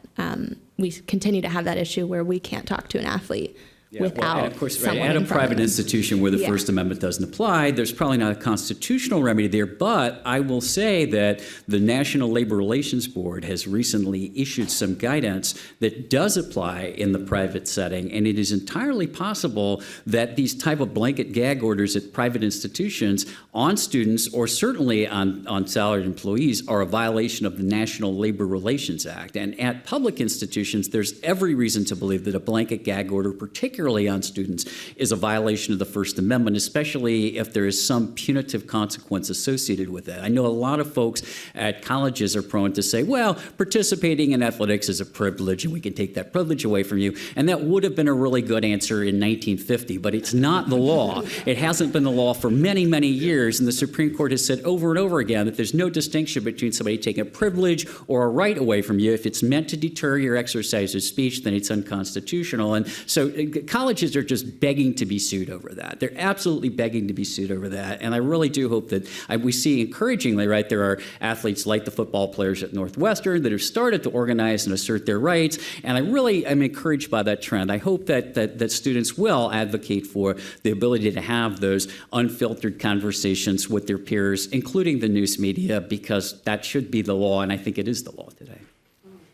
We continue to have that issue where we can't talk to an athlete without and of course, someone at a in front of private them. institution where the First Amendment doesn't apply, there's probably not a constitutional remedy there, but I will say that the National Labor Relations Board has recently issued some guidance that does apply in the private setting, and it is entirely possible that these type of blanket gag orders at private institutions on students, or certainly on salaried employees, are a violation of the National Labor Relations Act. And at public institutions, there's every reason to believe that a blanket gag order, particularly on students, is a violation of the First Amendment, especially if there is some punitive consequence associated with it. I know a lot of folks at colleges are prone to say, well, participating in athletics is a privilege and we can take that privilege away from you. And that would have been a really good answer in 1950, but it's not the law. It hasn't been the law for many, many years, and the Supreme Court has said over and over again that there's no distinction between somebody taking a privilege or a right away from you. If it's meant to deter your exercise of speech, then it's unconstitutional. And so colleges are just begging to be sued over that. They're absolutely begging to be sued over that. And I really do hope that we see encouragingly, right, there are athletes like the football players at Northwestern that have started to organize and assert their rights. And I really am encouraged by that trend. I hope that students will advocate for the ability to have those unfiltered conversations with their peers, including the news media, because that should be the law, and I think it is the law today.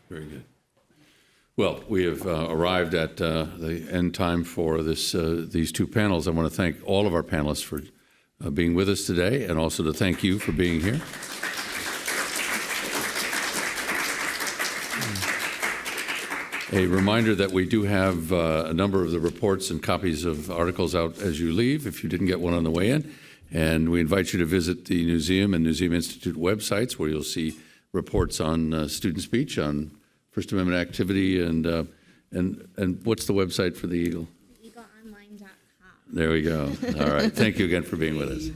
Very good. Well, we have arrived at the end time for these two panels. I want to thank all of our panelists for being with us today, and also to thank you for being here. A reminder that we do have a number of the reports and copies of articles out as you leave, if you didn't get one on the way in. And we invite you to visit the Newseum and Newseum Institute websites, where you'll see reports on student speech, on First Amendment activity, and what's the website for the Eagle? EagleOnline.com. There we go. All right. Thank you again for being with us.